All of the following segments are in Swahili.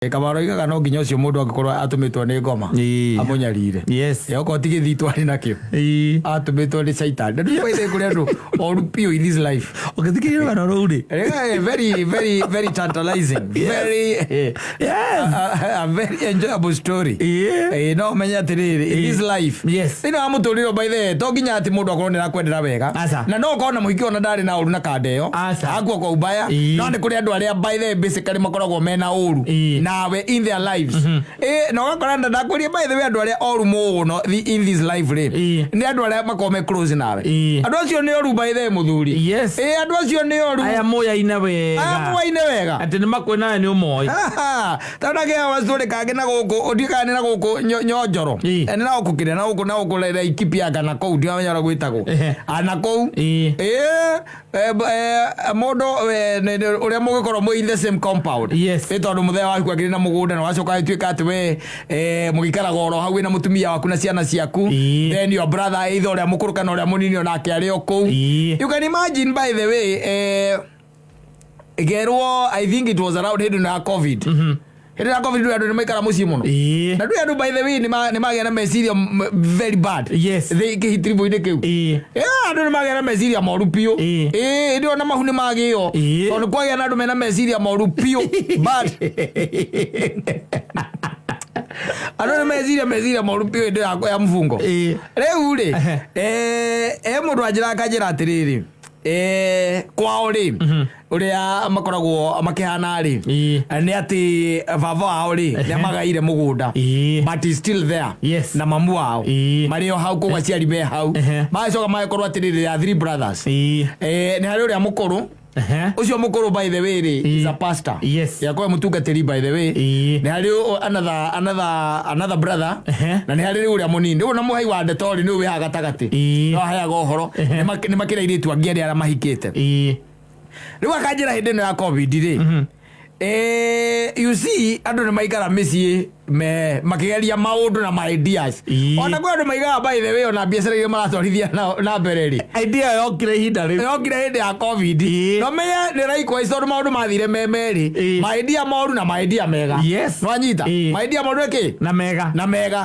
Kabaro igaga no nginya ucio mundu angikorwo atumitwo ni ngoma amunyarire. Yes. Yoko tigithitwa ni nakio. Atumitwo ni Satan. Ndu kwa ile kuri andu oru pio in this life. Ukithikirira bana rudi. Very tantalizing. Very a very enjoyable story. No menya tiriri in this life. Yes. Ino amuturiro by the to nginya ati mundu akorwo ni rakwendera wega. Na no kona muhiki ona ndari na uru na kadeo. Akwa kwa ubaya. No ni kuri andu aria by the basically makoragwo mena uru. Nawe in their lives. No gakora ndakweria by the way andu aria oru muno in this life rate. Ni andu aria makome close nawe. Andu acio ni oru by the muthuri. Yes. Andu acio ni oru. Aya moya ine wega. Aya moya ine wega. Ati ni makwena ni umoi. Tada ke wasore kage na goko odika ni na goko nyonjoro. Ni na goko kire na goko le ikipia kana ko ndio amenya gwitako. Ana ko. Modo uria mugikoro mu in the same compound. Yes. Tondu muthe waku akiri na mugunda na wacoka ituika ati we mugikara goro hau na mutumia waku na ciana ciaku. Then your brother either uria mukuru kana uria munini onake ari oku. You can imagine by the way gerwo I think it was around hidden na COVID. Hidden na COVID ndu maikara muci muno. Na ndu by the way ni magia na meciria very bad. Yes. They kihitribo inde kiu. Ndu ni magia na meciria moru pio. Ndio na mahuni magio. Tondu kwagia na ndu mena meciria moru pio. Bad. Ano meciria moru pio ndio ya mfungo. Riu ri mundu ajira akajira atiriri. Kwao ri uria makoragwo makihana ri ni ati baba wao ri ni magaire mugunda but is still there. Yes. Na mamu wao mario hau ko waciari be hau macoka makorwo atiriri ya three brothers ni hari uria mukuru ucio mukuru by the way ri is a pastor. Yes. Yakwa mutungatiri by the way ni hari another brother na ni hari uria munini uria muhai wa ndetori ni we hagatagati no haya gohoro ni makira iritu angiari ara mahikite riu akajira hindi no ya COVID ri you see andu ni maikara micii makigeria maundu na my ideas ona kwa andu maigaga by the way ona biacara ile maratwarithia na mbere ri idea yokire hinda ri yokire hindi ya COVID no meya ni raiko icoru maundu mathire memeri my idea moru na my idea mega. Yes. No anyita my idea moru eki na mega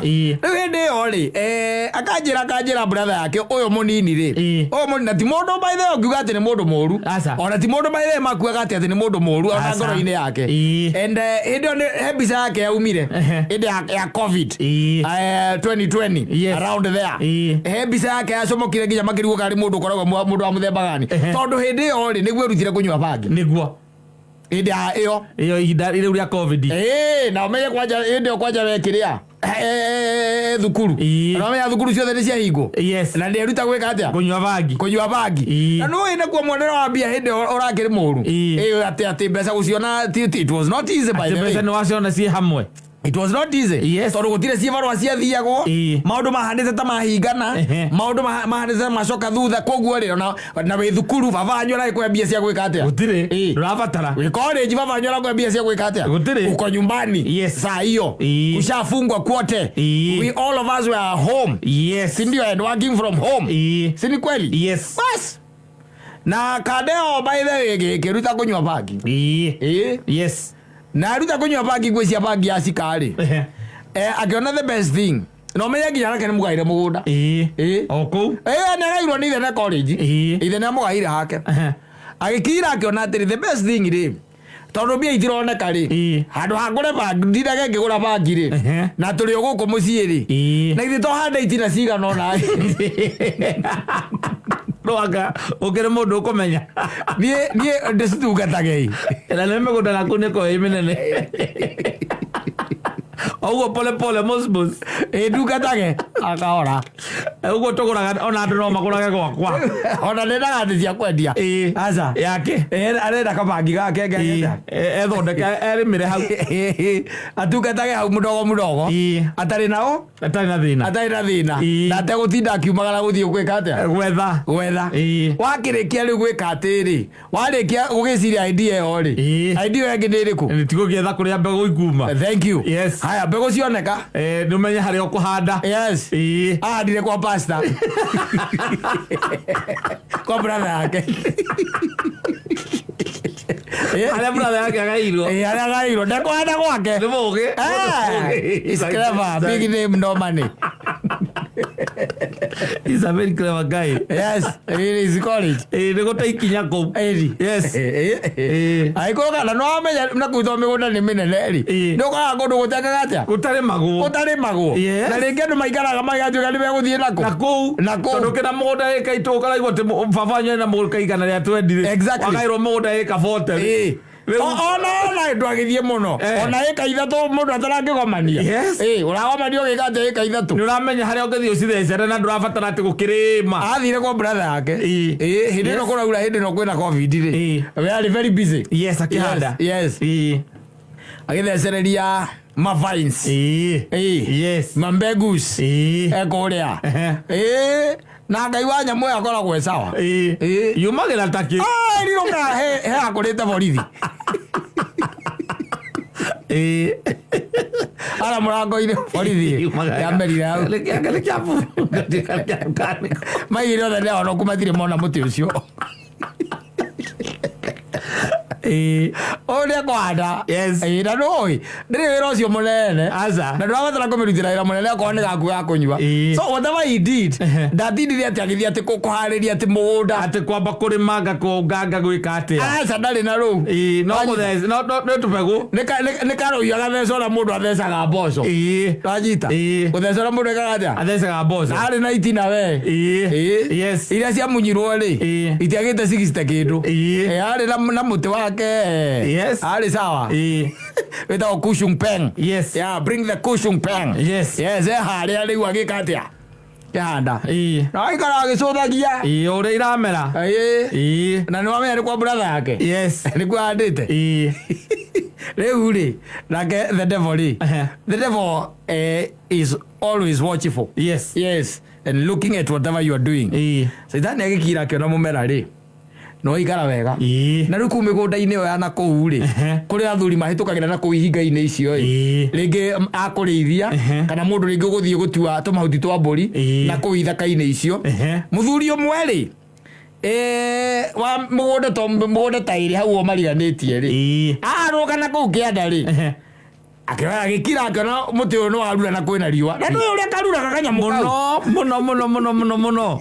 riu hindi yo ri akajira brother yake uyo munini ri uyo munini ti mundu by the way ngiuga ati ni mundu moru ona ti mundu by the way makuaga ati ni mundu moru ona ngoro-ini yake and hindi hebisa yake yaumire ide ya COVID 2020. Yes. Around there hebisa yake yacomokire nginya makiriguo kari mundu koragwo mundu wa muthemba gani tondu hindi yo ri niguo rutire kunywa bangi niguo ide iyo ihinda ile uria COVID na umenye kwanja inde kwanja wekiria thukuru na umenye thukuru ciothe ni cia hingo. Yes. Na ndi ruta gwika atia kunywa bangi na no ine kwa mwana wa mbia hindi urakiri muru ati mbeca guciona it was not easy by the way. Mbeca ni waciona ci hamwe. It was not easy. Yes. Tondu gutire civarwa cia thiago maundu mahandite ta mahingana maundu mahandite macoka thutha koguo ri na we thukuru baba anyora kwa mbia cia gwika atia gutire urabatara we college baba anyora kwa mbia cia gwika atia gutire uko nyumbani. Yes. Saa hiyo ushafungwa kwote. We all of us were home. Yes. Sindio and working from home. Sini kweli? Yes. Bas na kadeo by the way kiruta kunywa bangi. Yes. Na ruta kunywa bangi gwecia bangi ya sikari akiona the best thing no meya nginya nake ni mugaire mugunda oku nagairwo ni ithe na college ithe ni amugaire hake agikira akiona atiri the best thing ri tondu mbia itironeka ri handu hagure bangi ndindage ngigura bangi ri na turi guku mucii ri na ithe to handa itina cigana ona Roaga ukere mundu ukumenya nie ndicitugatagei ela neme gudana kuneko imenene Ogo pole musbus ndugatage akahora ugo toguraga ona andu no magurage gwakwa ona ndendaga ndi cia kwendia aca yake arenda kabangi gake ngenda ethondeka erimire hau atugatage hau mudogo atari nao atari na thina na ategutinda akiumagara guthii gwika atia gwetha wakirikia riu gwika atiri warikia ugiciria idea yo ri idea yangi ni iriku tigo gietha kuria mbegu ikuma. Thank you. Yes. Haya mbegu cioneka numenye hari okuhanda. Yes. Ndire kwa pasta kwa brother yake Ale brother yake agairwo. Ale agairwo. Ndako hada kwake. Ni muge. He's clever. Big name no money. He's a very clever guy. Yes. He's college. Niko taikinya ko. Yes. Aiko kana no amenya na kuitwa migunda ni minene ri. Ndoko akondo guteka gatia. Gutare mago. Na ringi andu maikaraga magatuika ni meguthie nako. Tondu kina mugunda ika itoka igwa te mfafanya na mugunda igana ria 20. Exactly. Wakairo mugunda ika 40. Ona ndwagithie muno. Ona ika ithatu mundu atarangigomania. Uragomania ugikate ika ithatu. Ni uramenya haria ungithi ucithecere na ndurabatara ati gukirima. Athire kwa brother yake. Hindi no kuraura hindi no kwina covid ri. We are very busy. Yes, akihanda. Yes. Agithecereria mavines. Yes. Mambegus. Ekoria. Na ngai wa nyamu akoragwo sawa. Yumagira taki. Riroka he akorete borithi. Ara murango ire borithi. Yamerira au. Lekiapu. Mai iro da ono kumatire mona muti ucio. Ole kwada. Yes. Na noi. Ndiri wira ucio munene. Aza. Na ndirabatara kumirutira wira munene akwa ni gaku ga kunywa. So whatever he did, ndatindire ati agithia ati kuhariria ati mugunda ati kwamba kurima ngakonganga gwika ati. Aca ndari na ru. No muthece no tupegu. Ni karuya gathecora mundu athecaga mboco. Rajita. Guthecora mundu ekaga athecaga mboco. Ari na itina we. Yes. Iria cia munyirwo ri. Itiagite 60 kindu. Ari na muti wake. Yes. Ari sawa. Without kushung pen. Yes. Yeah, bring the kushung pen. Yes. Yes, hari ari wagika atia. Kihanda. Na ikara agicuthagia. Uri iramera. Na ni wamenya ni kwa brother yake. Yes. Ni kwa andite. Riu ri nake the devil ri. The devil is always watchful. Yes. Yes. And looking at whatever you are doing. Satan agikira kiona mumera ri. No ikara wega. Na riu kumigunda-ini yo ya na kou ri. Kuri athuri mahitukagira na kou ihinga-ini icio ri. Ringi akurithia kana mundu ringi guthie gutua tumahuti twa mburi na kou ithaka-ini icio. Muthuri umwe ri wa mugunda ta iri hau o mariganitie ri. Aroka na kou kianda ri. Akira gikira akona muti uyu no arura na kwina riwa. Na ndio uria karura kakanyamu muno.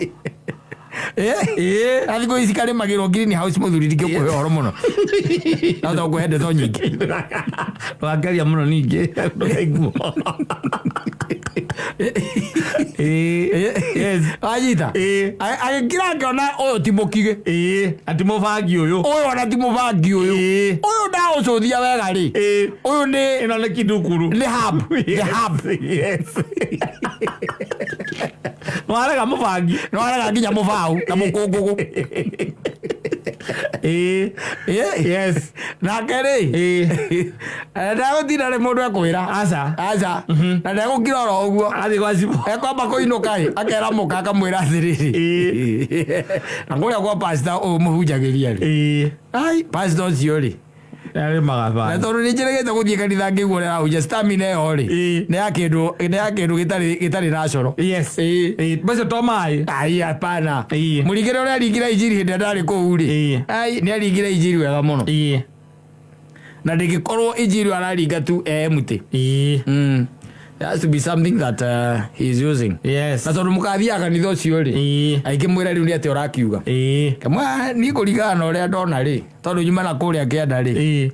Athiko ici kare magiro greenhouse muthuri ndike kuhe horo muno. Na ndo kwende to nyingi. Wangaria muno ningi. Yes. Ajita. Agikira ngona uyu ti mukige. Ati mubangi uyu. Uyu ona ti mubangi uyu. Uyu nda ucuthia wega ri. Uyu ni ino ni kidukuru. Ni hub. The hub. Yes. Nwaraga mubangi. Nwaraga nginya mubau na mukungugu. Yes. Na kere. Nda gutina ri mundu akwira. Aca. Na nda gukira oro uguo. Athi kwa sipo. Ekwamba kuinuka ri. Akera muka akamwira athiriri. Na kuria kwa pastor o muhunjagiria ri. Ai, pastor cio ri. Yari magaba. Na tondu nijiregete guthie kanitha ngiguorera uja stamina yo ri. Ne yakindu gitari nacoro. Yes. Basi to mai. Ai hapana. Murigire uri aringira injiri hindi ndari kou ri. Ai ni aringira injiri wega muno. Na ndigikorwo injiri araringa tu muti. There has to be something that he's using. Yes. Na tondu mukathia kanitha ucio ri. Aingi mwira riu ni ati urakiuga. Kamwa ni kurigana uria ndona ri. Tondu nyuma na kuria kianda ri.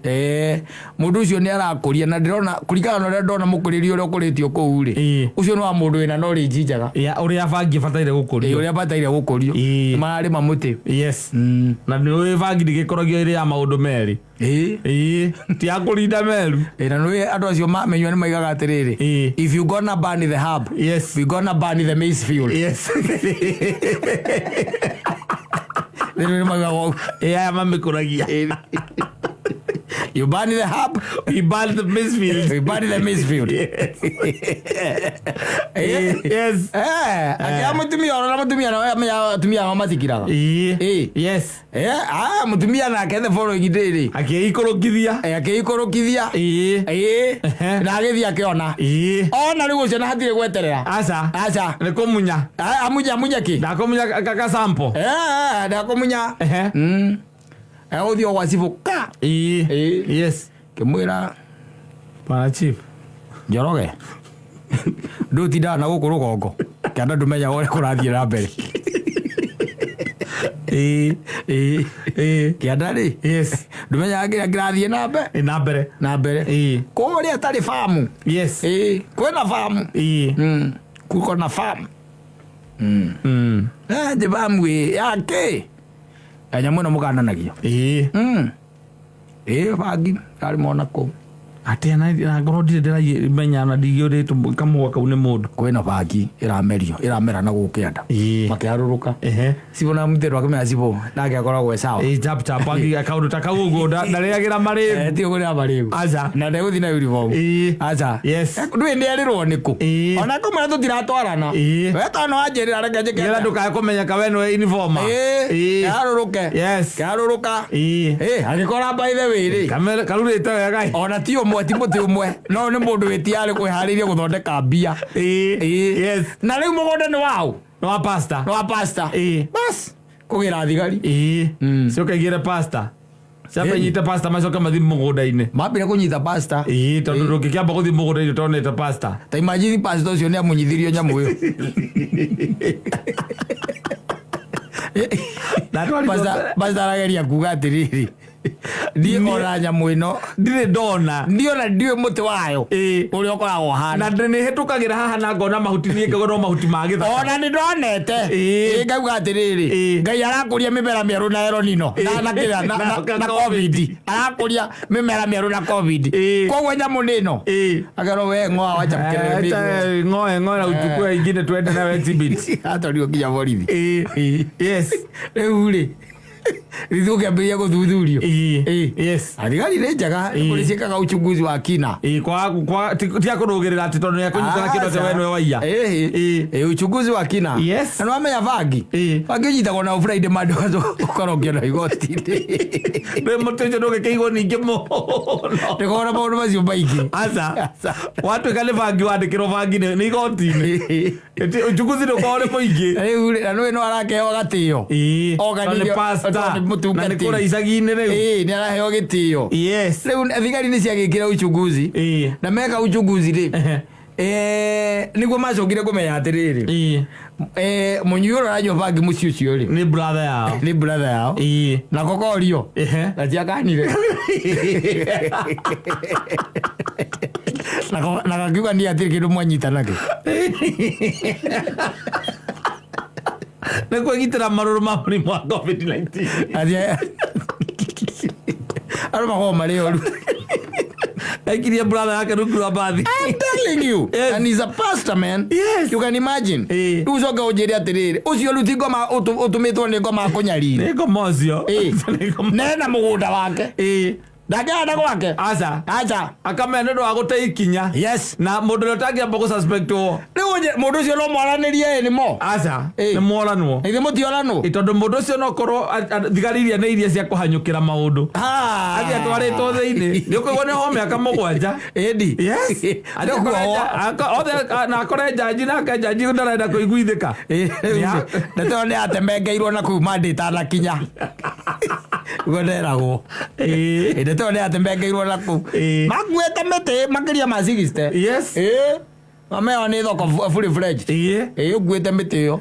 Mundu ucio ni arakuria na ndirona kurigana uria ndona mukuririo uria ukuritio kou ri. Ucio ni wa mundu wina knowledge njaga. Uria bangi bataire gukurio. Uria bataire gukurio. Mari mamuti. Yes. Na ni uria bangi ndigikoragio iri ya maundu meri. Ti akurinda meru. Na ni andu acio mamenywa ni maigaga atiriri. If you gonna burn the hub, yes, we gonna burn the maize field. Yes. Then we go. Yeah, mama kuragia. You burn the hub, we burn the maize field. We burn the maize field. Yes. Akia mutumia na matikiraga. Yes. Mutumia na kethe following day. Akiikorokithia. Akiikorokithia. Na agithia akiona. Ona riu ucio na hatire gweterera. Aca. Ni kumunya. Amunya ki. Ndakumunya kaka sample. Ndakumunya. Uthio kwa chifu ka. Yes. Kimwira Pana chief. Njoroge. Ndutinda na guku rugongo. Kianda ndumenya ore kurathie na mbere. Kianda ri. Yes. Ndumenya ngirathie na mbere. Na mbere. Kuria tari famu. Yes. Kwena famu. Kuko na famu. De famu yake. Anyamu na mukananagia. Bagi ari mona ko. Ate na ngoro ndira menya na ndigire kamwa kau ni mundu. Kwena bagi iramera na gukianda. Makiaruruka. Sibona mutero akamenya sibo. Nake akoragwo sawa. Chap bagi akaundu takaugo ndariagira mari. Ti uguria mari. Aza. Na ndeguthi na uniform. Aza. Yes. Ndui nderirwo niku. Ona kumara tutiratwarana. Weta no anjirira reke njike. Ngira ndukae kumenya kaweno uniform. Karuruke. Yes. Karuruka. Agikora by the way ri. Kamera karurite wega. Ona ti umwe ti muti umwe. No ni mundu witiare kwihariria guthondeka mbia. Yes. Na riu mugonda ni wao. No pasta. Bas. Kugira thigari. Sio kaigire pasta. Sapa nyita pasta macoka mathi mugonda-ini. Mambire kunyita pasta. Tondu ndungikiamba guthi mugonda-ini tonete pasta. Ta imagine pasta ucio ni amunyithirio nyamu iyo. Pasta arageria kuga atiriri. Ndio ora nyamu ino. Ndire ndona. Ndio na ndio muti wayo. Uri okoragwo hana. Na ni hetukagira haha na ngona mahuti ni ngona mahuti ma githaka. Ona ni ndonete. Ngauga atiriri. Ngai arakuria mimera mieru na eronino. Na covid. Arakuria mimera mieru na covid. Kogwo nyamu nino. Agaro we ngoa wacha mkerere. Ngoe na uchukue ingine twende na exhibit. Hata ndio kinya borithi. Yes. Uri. Rithu kiambiria guthuthurio. Yes. Athigari ni njaga kuliciikaga uchunguzi wa kina. Kwa tia kurugirira ati tondu ya kunyitana kindu te wenu waiya. Uchunguzi wa kina. Yes. Na wamenya bagi. Bagi nyitagwo na Friday madu ukarogio na igoti. Be mutejo ndoge keigo ningi mo. Ndikona maundu macio baingi. Asa. Watu kale bagi wandikiro bagi ni igoti-ini. Uchunguzi ndukore muingi. Riu na no arakeo gatio. Organizio na nikora icagi-ini riu. Ni araheo gitio. Yes. Riu thigari ni ciagikira uchunguzi. Na meka uchunguzi ri. Niguo macokire kumenya atiriri. Munyuro ranyo bagi muci ucio ri. Ni brother yao. Ni brother yao. Na kokorio. Na ciakanire. Na kakiuga ni atiri kindu mwanyitanake. Na kwigitira maruru ma murimu wa COVID-19. Adia. Aroma ho marioru. Akiria brother yake rukuru bathi. I'm telling you. Yes. And he's a pastor, man. Yes. You can imagine. Uzoga ujeri atiriri. Ucio ruti ngoma utumitwo ni ngoma kunyariri. Ni ngoma ucio. Nena mugunda wake. Ndagenda gwake. Acha. Akamene ndo agute ikinya. Yes. Na mundu rotagia mbogo suspect wo. Riu mundu ucio no mwaranirie ni mo. Acha. Ni mwaranu. Ni mutioranu. Itondu mundu ucio no korwo thigariria ni iria cia kuhanyukira maundu. Athi atwaritwo thiini. Ni ukugwo ni home akamugwanja. Edi. Yes. Othe na akore jaji na ka jaji ndarenda kuiguithika. Ndeto ni atemengeirwo na ku mandate anakinya. Goderago. Ndeto ni atemengeirwo na ku. Magwete mete makiria ma 60. Yes. Mama ni thoko fully fledged. Ugwete mete yo.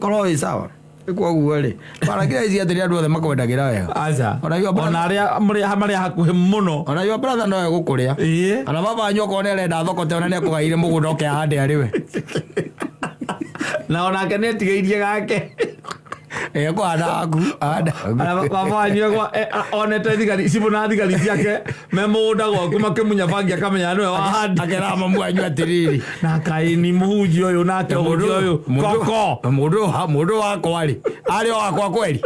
Koro i sawa. Kwa guore. Para kira isi atiri andu othe makwendagira wega. Acha. Ona aria muri hakuhi muno. Ona yo brother no egukuria. Ana baba nyoko ne renda thoko te ona ne kugaire mugunda oke hande ariwe. Na ona kene tigeirie gake. Kwa adagu. Ana baba anywa onete thigari cibuna thigari ciake memunda gwaku makimunya bangi akamenya niwe wahandi akera mamu anywa atiriri na kaini muhunji uyu nake muhunji uyu koko mundu wakwa ri ari wakwa kweli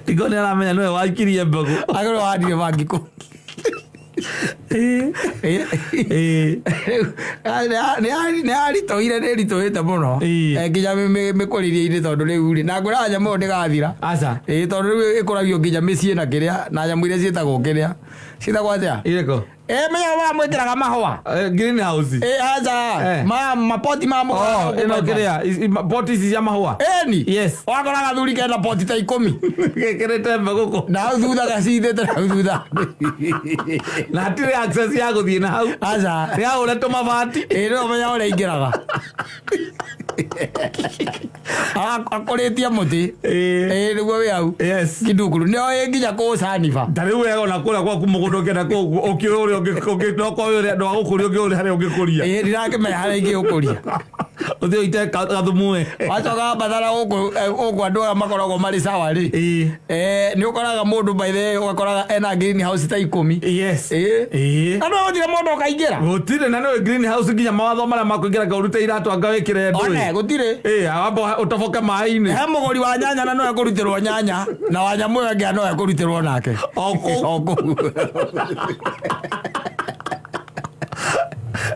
igone aramenya niwe wakirie mbegu agoro wahandi bangi ko nä aritoire nä ritå te må no nginya mä kå ririe inä tondå rä u rä na ngå ra nyamå nä gathira tondå rä u ä kå ragio nginya mä ciä na kä rä a na nyamå iria ciätagwo kä rä a ciätagwo atä a Menya wa mwekeraga mahwa. Greenhouse. Aza. Mapoti mamo. Ino kiria. Poti cia mahwa. Ni. Yes. Wakoraga thuri kena poti ta 10. Gekerete mbegoko. Na thutha gacithite na thutha. Na tire access ya guthie na hau. Aza. Ya ule to mabati. No menya ore ingiraga. Akoretia muti. Niguo wi hau. Yes. Kidukuru. Nio nginya ku sanifa. Tari we ona kula kwa kumugundokera ko okire okoko ore ndo agukuri okire hari ogikuria. Ndirake me hari ingi ukuria. Uthio ite kathumuwe. Wacoka badala ugu andu makoragwo mari sawa ri. Ni ukoraga mundu by the ugakoraga ena greenhouse ta 10. Yes. Andu gutire mundu ukaingira. Gutire na no greenhouse nginya mawatho mara makuingira gaurute iratu angawikire ndu. Gutire. Abo utoboke mai-ini. He muguri wa nyanya na no ekurutirwo nyanya na wa nyamu wengi no ekurutirwo nake. Oku.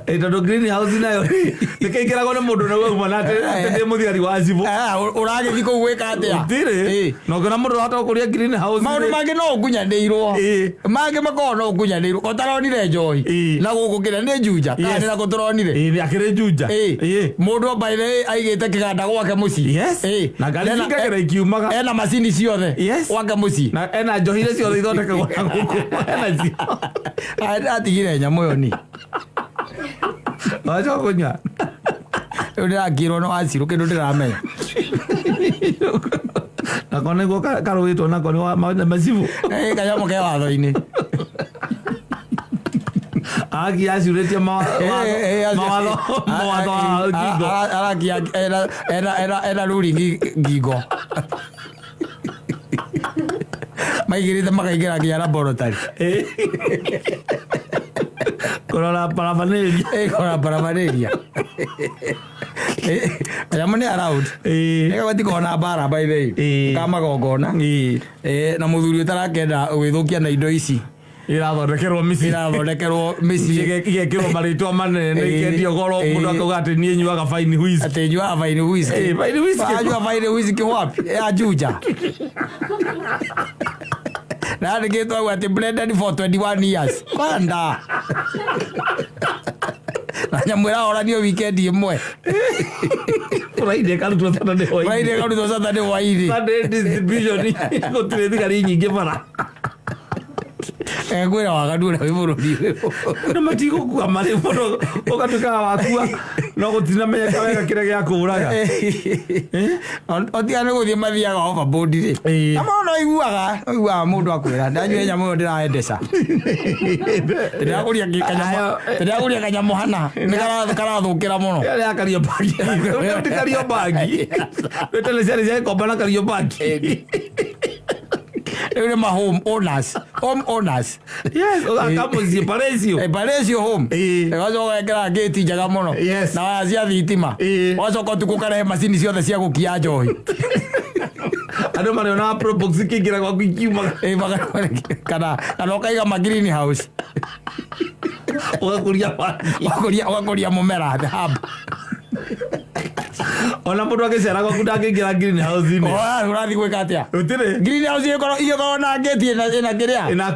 Ndo greenhouse nayo nikigira gone mundu na gwa na ate muthiari wa zibo uragithi ku gwika atia ndire no kana mundu hata kuria greenhouse maundu mangi no ukunyandirwo mangi makoro no ukunyandirwo otaronire joy na gukukira ni juja kana na guturonire ni akire juja mundu baire aigite kiganda gwake muci na gari ngakira ikiumaga ena macini ciothe gwake muci na ena njohire ciothe ithondeka gwa guku ena cio atigire nyamu yo ni wacho kunya ndira ngiro no aciru kindu ndiramenya na kone go karwitwo na kone wa macibu kaya muke watho-ini aki aciuretie mawatho ngingo arakia ena ruri ngingo maigirite makaingira nginya laboratory korora paraphernalia korora paraphernalia ayamani around gati kona bara by the way kama gogona na muthuri utarakenda gwithukia na indo ici irathondekerwo misi igekirwo maritwa manene ikendio goro mundu akauga ati nie nyuaga fine whisk ati nyuaga fine whisk fine whisk anyua fine whisk wapi ya juja na nigitwa ati blended for 21 years kwanda na nyamwira oranio weekend imwe Friday karuto Saturday wairi Sunday distribution gutire thigari nyingi bara gwira wagadura wiburi na matigo kwa mari bono ogatuka wakua no gutina menya kawega kire gya kuraga otia ne guthie mathiaga overboard ri ama no iguaga mundu akwira ndanywe nyamu ndiraendesa ndiraguria kanyamu hana nikarathukira muno ya kario bagi ndikario bagi wetele cia kombana kario bagi ma home owners yes akamuzi parecio home wazo wekera gate njaga muno na wazia thitima wazo kotukukare macini ciothe cia gukia njohi ando mane na probox kigira kwa kiuma kana ukaiga ma greenhouse ugakuria mumera haba ona mundu agicera gwaku ndangĩingĩra greenhouse ini urathi gwĩka atĩa utire greenhouse igĩkorwo na ngĩti ĩna kĩrĩa ĩna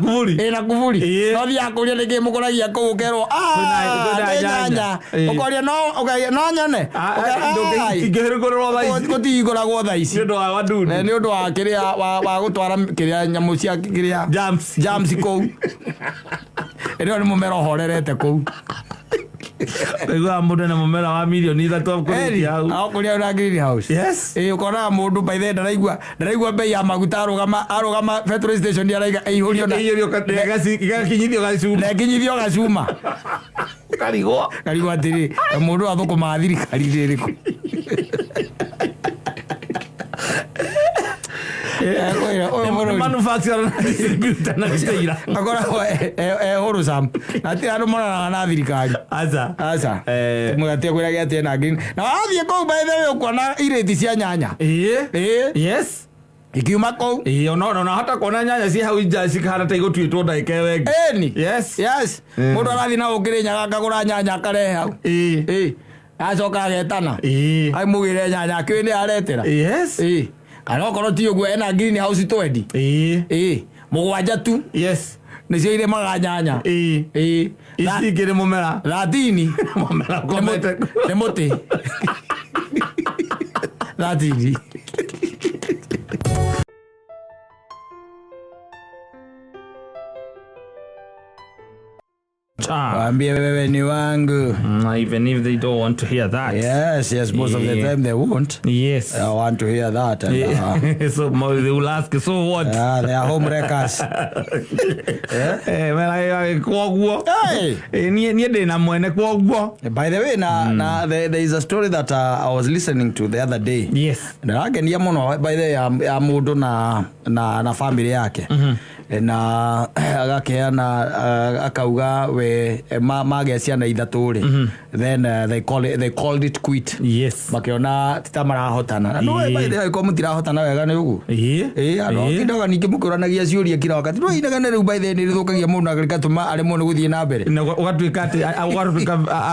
kuburi no thia kũria nĩkĩ mũkũragia kũu ũkerwo nyanya ũkoria no nyone gũtigũragwo thaa ici nĩ ũndũ wa kĩrĩa wa gũtwara kĩrĩa nyamũ cia kĩrĩa germs kũu ĩrĩo nĩ mũmera ũhorerete kũu Ego mundu na mumera wa milioni 3 kuria au kuria na greenhouse yes ukona mundu by the ndaraigua bei ya maguta arugama petrol station ya raiga ihurio kinyithio gacuma karigo atiri mundu athukuma thirikari ririku manufacturer na distributor na kistira akora horo sam ati ando mona na thirikari aza mugatia kwira gati na green na wathie ko by the way ukona ireti cia nyanya yes ikiuma ko no hata kona nyanya ci hau ija cikahana ta igutwitwo ndaike wengi ni yes mundu arathi na ukirinya ngagura nyanya karehe hau acoka agetana ai mugire nyanya kwini aretera yes kana okorwo ti uguo ena greenhouse 20 mugwanja tu yes nicio ire maganyanya ici kiri mumera ratini mumera komete ne muti ratini Waambie wewe ni wangu. Even if they don't want to hear that. Yes, most of the time they won't. Yes. I want to hear that. And, so they will ask, so what? They are home wreckers. By the way, there is a story that I was listening to the other day. Yes. By the way, amudu na family yake. Na agakeana akauga we mageciana ithatu then they called it quit. Yes. Makiona titamara no by the way ko mutira hotana wega ni ugu ano kidoga nikimukурanagia ciuria kira wakati no inaga ne riu by the way ni rithukagia mundu agakatuma ari mundu guthie na mbere ugatuika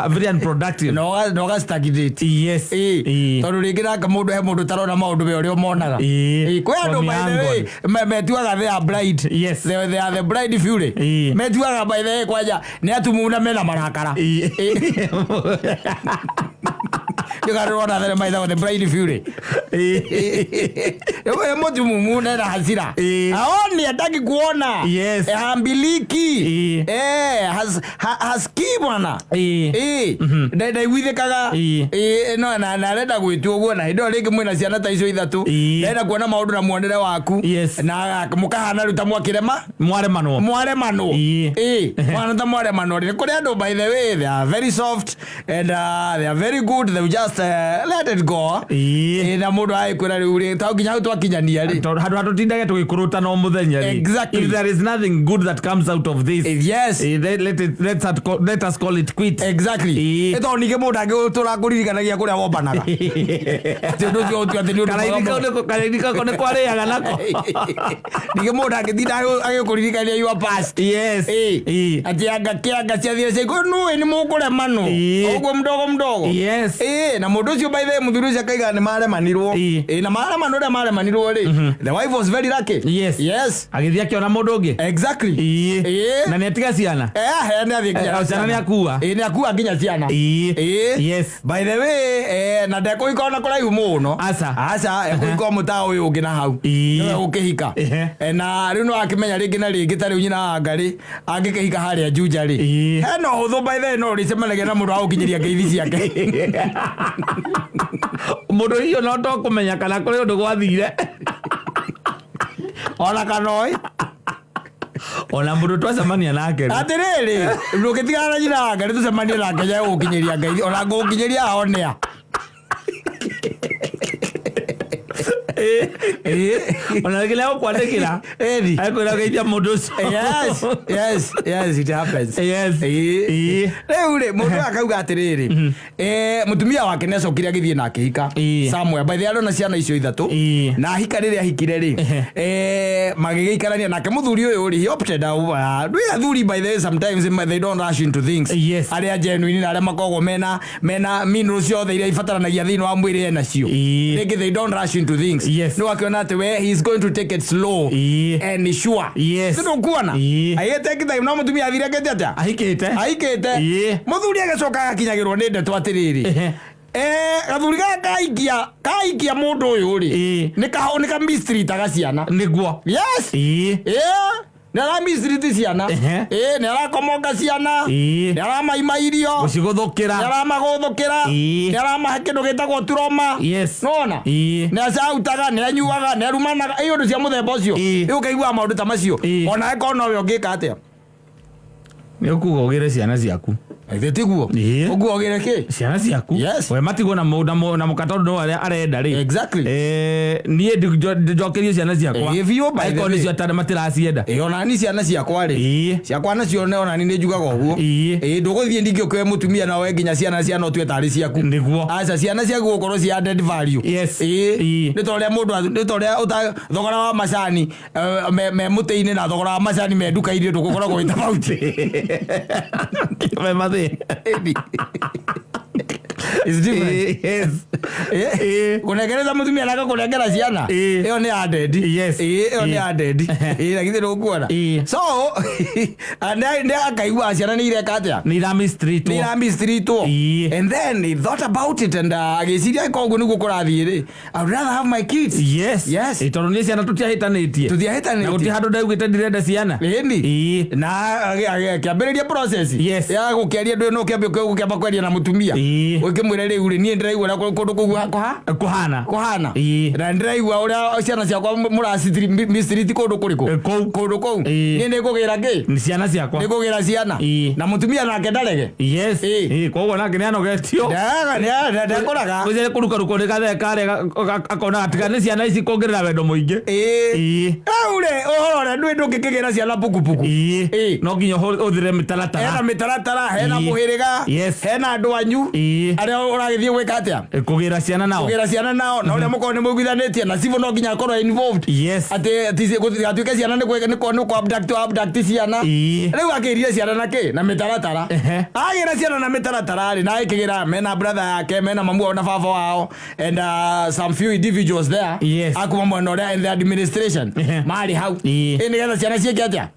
very unproductive no ga stagnate. Yes. Tondu ringira ka mundu he mundu tarona maundu we uri monaga kwe andu by the way metuaga they are blind. Yes. They are the bride fury. Metuaga by the way kwaja ni atumuna mena marakara. You got to run out of the bride fury. Mutumu na hasira. Aoni hataki kuona. Yes. Hambiliki. Haski bwana. Dai withe kaga. No na reda gwitu uguo na indo ringi mwina ciana ta icio ithatu. Reda kuona maundu na muonere waku. Yes. Na mukahana ruta mwakirema. Mwaremano. Mwana ta mwaremano. Ni kuri andu by the way they are very soft and they are very good. They just let it go. Na mundu aikwira riu ri ta nginya twakinyania ri hatu tindage tugikuruta no muthenya ri. Exactly. If there is nothing good that comes out of this, yes, let us call it quit. Exactly. Eto nige mundu agitura kuririkanagia kuria wombanaga tindu cio tu ati ni undu karaidika kone kware aga nako nige mundu agitinda agikuririkania your past. Yes. Ati anga kianga cia thire cio no ni mukure mano oguo mdogo. Yes. Na mundu cio by the muthuru cia kaiga ni maremanirwo na maremanirwo ri the wife was very lucky. Yes. Agithia kiona mundu ungi. Exactly. Na netiga ciana ni athia ciana ni akua ni akua nginya ciana. Yes. By the way na ndeko ikona kuraihu muno asa eko muta uyu ungi na hau no ukihika na riu no akimenya ringi na ringi tari unyina ngari angikihika haria Juja ri no huthu by the no ricemanage na mundu aukinyiria ngeithi ciake mundu hiyo no to kumenya kana kuri undu gwathire ona kanoi ona mundu twacemania nake atiriri ndukitigana nyina ngari tucemanie nake ya gukinyiria ngeithi ona gukinyiria honea ona kile ukwandikira akwira geithia mundu yes it happens. Yes. Reure mundu akauga atiriri mutumia wake necokire agithie na akihika somewhere by the na ciana icio ithatu na hika riri ahikire ri magigiikarania nake muthuri uyu ri he opted out do athuri by the sometimes they don't rush into things. Yes. Aria genuine na aria makogo mena minerals ciothe iria ifataranagia thini wa mwiri ena cio they don't rush into things. Yes. No akiona ati we he is going to take it slow and sure. Yes. Ndio kuona ayete kitha no mutumia athire kete ata ahikite muthuri agacoka akinyagirwo ni ndeto atiriri gathuri kaikia mundu uyu ri nika mystery tagaciana niguo. Yes. Nara mystery ciana nara komonga ciana nara maimairio guciguthukira nara maguthukira nara mahakindu gitagwo turoma. Yes. Nona na sautaga ne anyuaga ne rumanaga iyo ndu cia muthemba ucio iyo kaigua maundu ta macio ona eko no we ngika atia ni ukuga ugire ciana ciaku tiguo uguo ugire ki ciana ciaku. Yes. We matigwo na mukatondo no arenda ri. Exactly. Nie njokerio ciana ciakwa eko ni cio tare matiracienda ona ni ciana ciakwa ri ciakwa nacio ne ona ni njugaga uguo nduguthie ndingioke mutumia na we nginya ciana otwe tari ciaku niguo aca ciana ciaku gukorwo cia added value. Yes. Ni toria mundu ni toria thogora wa macani me muteini na thogora wa macani me nduka-ini ndugukoragwo ita tofauti. It's different. Yes. Kunegereza mutumia naka kunegera ciana. Iyo ni added. Yes. Iyo ni added. Lakini ndukuona. So and akaigua ciana ni ireka atia. Ni mistreat. And then he thought about it and agiciria koguo niguo kurathire. I would rather have my kids. Yes. Itono ni ciana tutiahitanitie. Na guti handu ndaugite ndirenda ciana. Na kiambiriria process. Yes. Ya gukiaria ndu no kiamba kweria na mutumia. Ukimwira riu ni ndiraigua kundu kuhana. Na ndiraigua uria ciana ciakwa muracitiri mistreat kundu kuriku. Kundu kou. Ni ndikugira ki? Ni ciana ciakwa. Ndikugira ciana. Na mutumia nake ndarege. Yes. Koguo nake ni anogetio. Ndakoraga. Kuze kuruka ruko kare akona atigane ciana ici kongerera wendo muingi. Aure ohora ndu kikigira ciana pukupuku. No nginya uthire mitaratara. Hena mitaratara, hena muhiriga. Hena andu anyu. Aria uragithie gwika atia? Kugira ciana nao. Na uria muko ni mugwithanitie na civil no nginya korwo involved. Ati atuike ciana ni ku abduct ciana. Riu akiria ciana na ki na mitaratara. Agira ciana na mitaratara ri na ikigira mena brother yake mena mamu na baba wao and some few individuals there. Akuma mwena uria in the administration. Mari hau. Ni getha ciana cieke atia?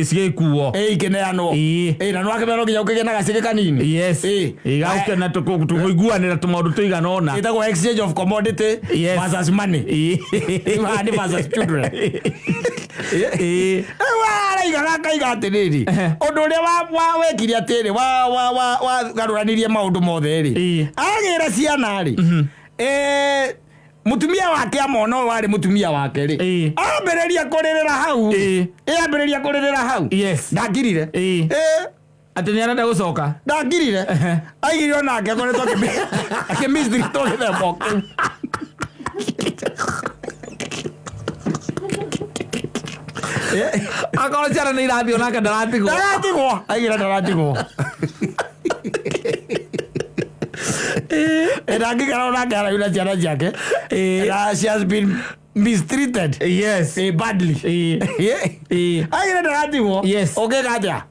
Sige kuo. Ikineano. Na no akimero nginya ukigena gacike kanini. Igauke na tukuiguanira tumaundu tuigana ona. Itagwo exchange of commodity versus money. Money versus children. Wala igaka atiriri. Undu uria wa wekiri atiri wa garuranirie maundu mothe ri. Agira ciana ri. Mutumia wake amono wari mutumia wake ri. Ambiriria kuririra hau. Ambiriria kuririra hau. Ndangirire. Ati ni arenda gucoka. Ndangirire. Aigire ona ake koretwo akimistri to the box. Akoro ciana ni irathio nake ndaratigwo. Aigire ndaratigwo. Ndangikara nake arauna ciana ciake. She has been mistreated. Badly. Aigire ndaratigwo. Okay gatia.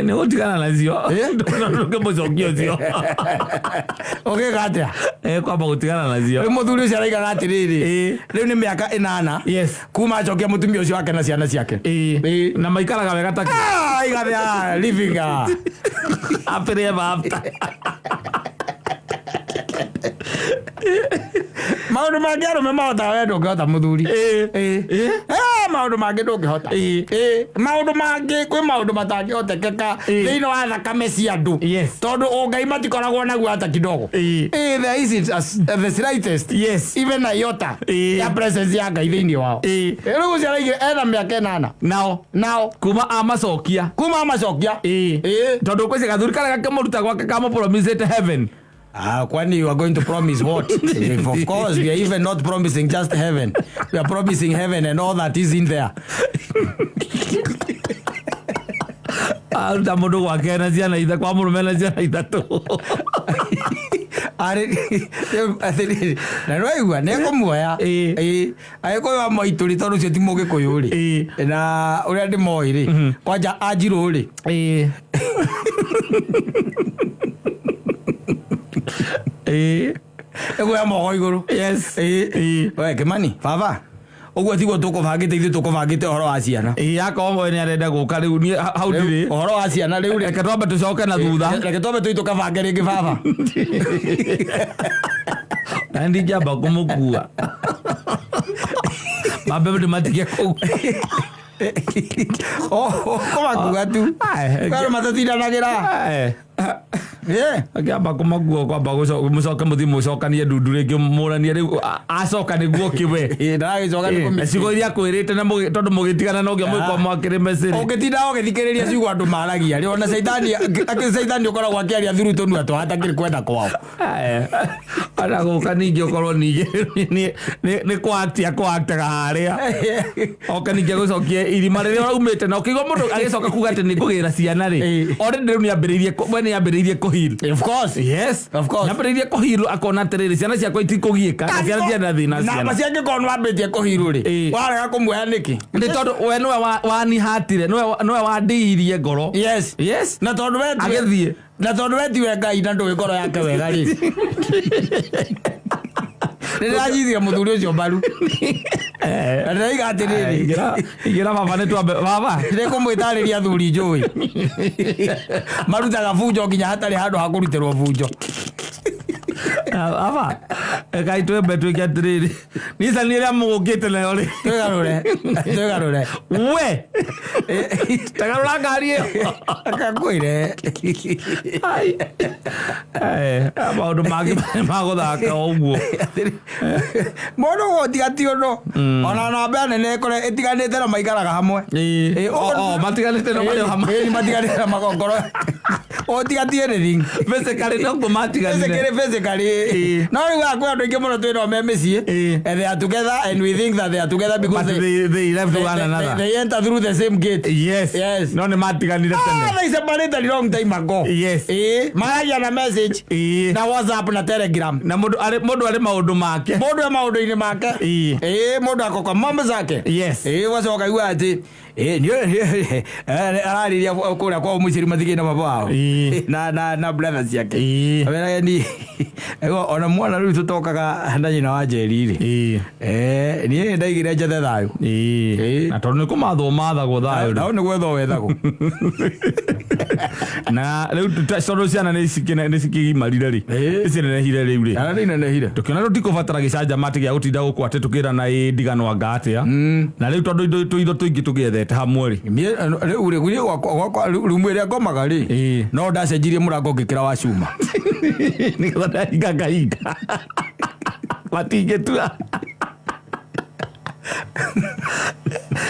Ni utigana nacio. Nduke mucokio cio. Okay gatia. Kwamba gutigana nacio. Ri muthuri ucio araigaga atiriri. Riu ni miaka 8. Kuma acokia mutumia ucio wake na ciana ciake. Na maikaraga wega taki. Igathia living. Apere bafta. Maundu mangi arume mahota we ndungihota muthuri. Maundu mangi ndungihota. Maundu mangi kwi maundu matangihotekeka thiini wa thakame cia andu. Tondu ungai matikoragwo naguo hata kidogo. There isn't the slightest. Even a iota ya presence ya Ngai thiini wao. Riu ucio araigire ena miaka 8. Now kuma amacokia. Tondu kwisi gathuri kara gakemuruta gwake kama promise heaven. Kwani you are going to promise what? Of course, we are even not promising just heaven. We are promising heaven and all that is in there. Mundu gwake na ciana itha kwa murume na ciana ithatu. Na roigua neko muoya agikuyu moituri tondu cio ti mugikuyu ri na uria ndi moi ri kwanja Anjiru ri ego ya mogo iguru. We Kimani baba uguo tiguo tukubangite ithu tukubangite horo wa ciana. Akorwo ni arenda guka riu ni hau ndiri horo wa ciana riu reke twambe tucoke na thutha. Reke twambe tukabange ringi baba. Andi jamba kumukua. Mabebe ndimatikia kuu. Kumakuga tu. Kwaro matatindanagira. Akiamba kumaguo kwamba mucoke muthi mucokanie ndundu ringi muranie riu acoka niguo kiwe. Ndagicoka ni kumenya. Cigo iria kwirite na tondu mugitigana no ngia mwikwa mwakire mesiri. Ugitinda ugithikiriria ciugo andu maragia. Ri ona Saitani ukoragwo akiaria thuru tonu atu hatakiri kwenda kwao. Ara guka ningi ukorwo ningi ni kwatia kwatega haria. Oka ningi gucokie irima riria umite na ukigwa mundu agicoka kuga ati ni kugira ciana ri. Ore ndiru ni ambiririe ni ambiririe kuhil. Of course. Yes. Of course. Ambiririe kuhil akona terere ciana ciakwa itikugieka. Ciana ciana thina ciana. Na maciake kono ambitie kuhilu ri. Warega kumwoya niki. Ndi tondu we no wani hatire no wandihirie ngoro. Yes. Yes. Na tondu we agithie. Na tondu we tiwe Ngai na ndu ngoro yake wega ri. Ndirajithia muthuri ucio mbaru. Ndaiga atiriri. Igira baba ni twambe baba. Ndikumwitariria thuri njui. Marutaga bunjo nginya hatari handu ha kurutirwo bunjo. Baba. Ngai twembe twike atiriri. Nisa niria mugukite nayo ri. Twegarure. We. Tagarura ngari iyo. Akakwire. Maundu mangi maguthaka uguo. Mundu wotigatio no. Ona namba nene kore itiganite na maikaraga hamwe. Matiganite no mari hamwe. Matiganite na magongoro. Otigatie ni ring. Physically no go matiganite. Physically. No we are going to get more to know memesi. And they are together and we think that they are together because they left one another. They enter through the same gate. Yes. Yes. No matiganite tene. They separated a long time ago. Yes. Maya na message. Na WhatsApp na Telegram. Na mundu ari maundu make. Mundu ari maundu ini make. Mundu akokwa mama zake. Yes. Wacoka igua ati arariria kuria kwa muciri mathigina mabao na brothers yake abera ni ona mwana riu tutokaga na nyina wa Njeri ri ni ndaigire njathe thayo na tondu ni kumathwo mathagwo thayo na ni gwetho wethagwo na riu tondu ciana ni cikigimarire ri ici nenehire riu ri ana ni nenehire tukiona tutikubatara gicanja mati gia gutinda gukwate tukira na ndigano ngatia na riu tondu tuitho tuingi tugiethete hamwe ri riu ri gwakwa rumu iria ngomaga ri no ndacenjirie murango ngikira wa cuma ni kada igaga matingetua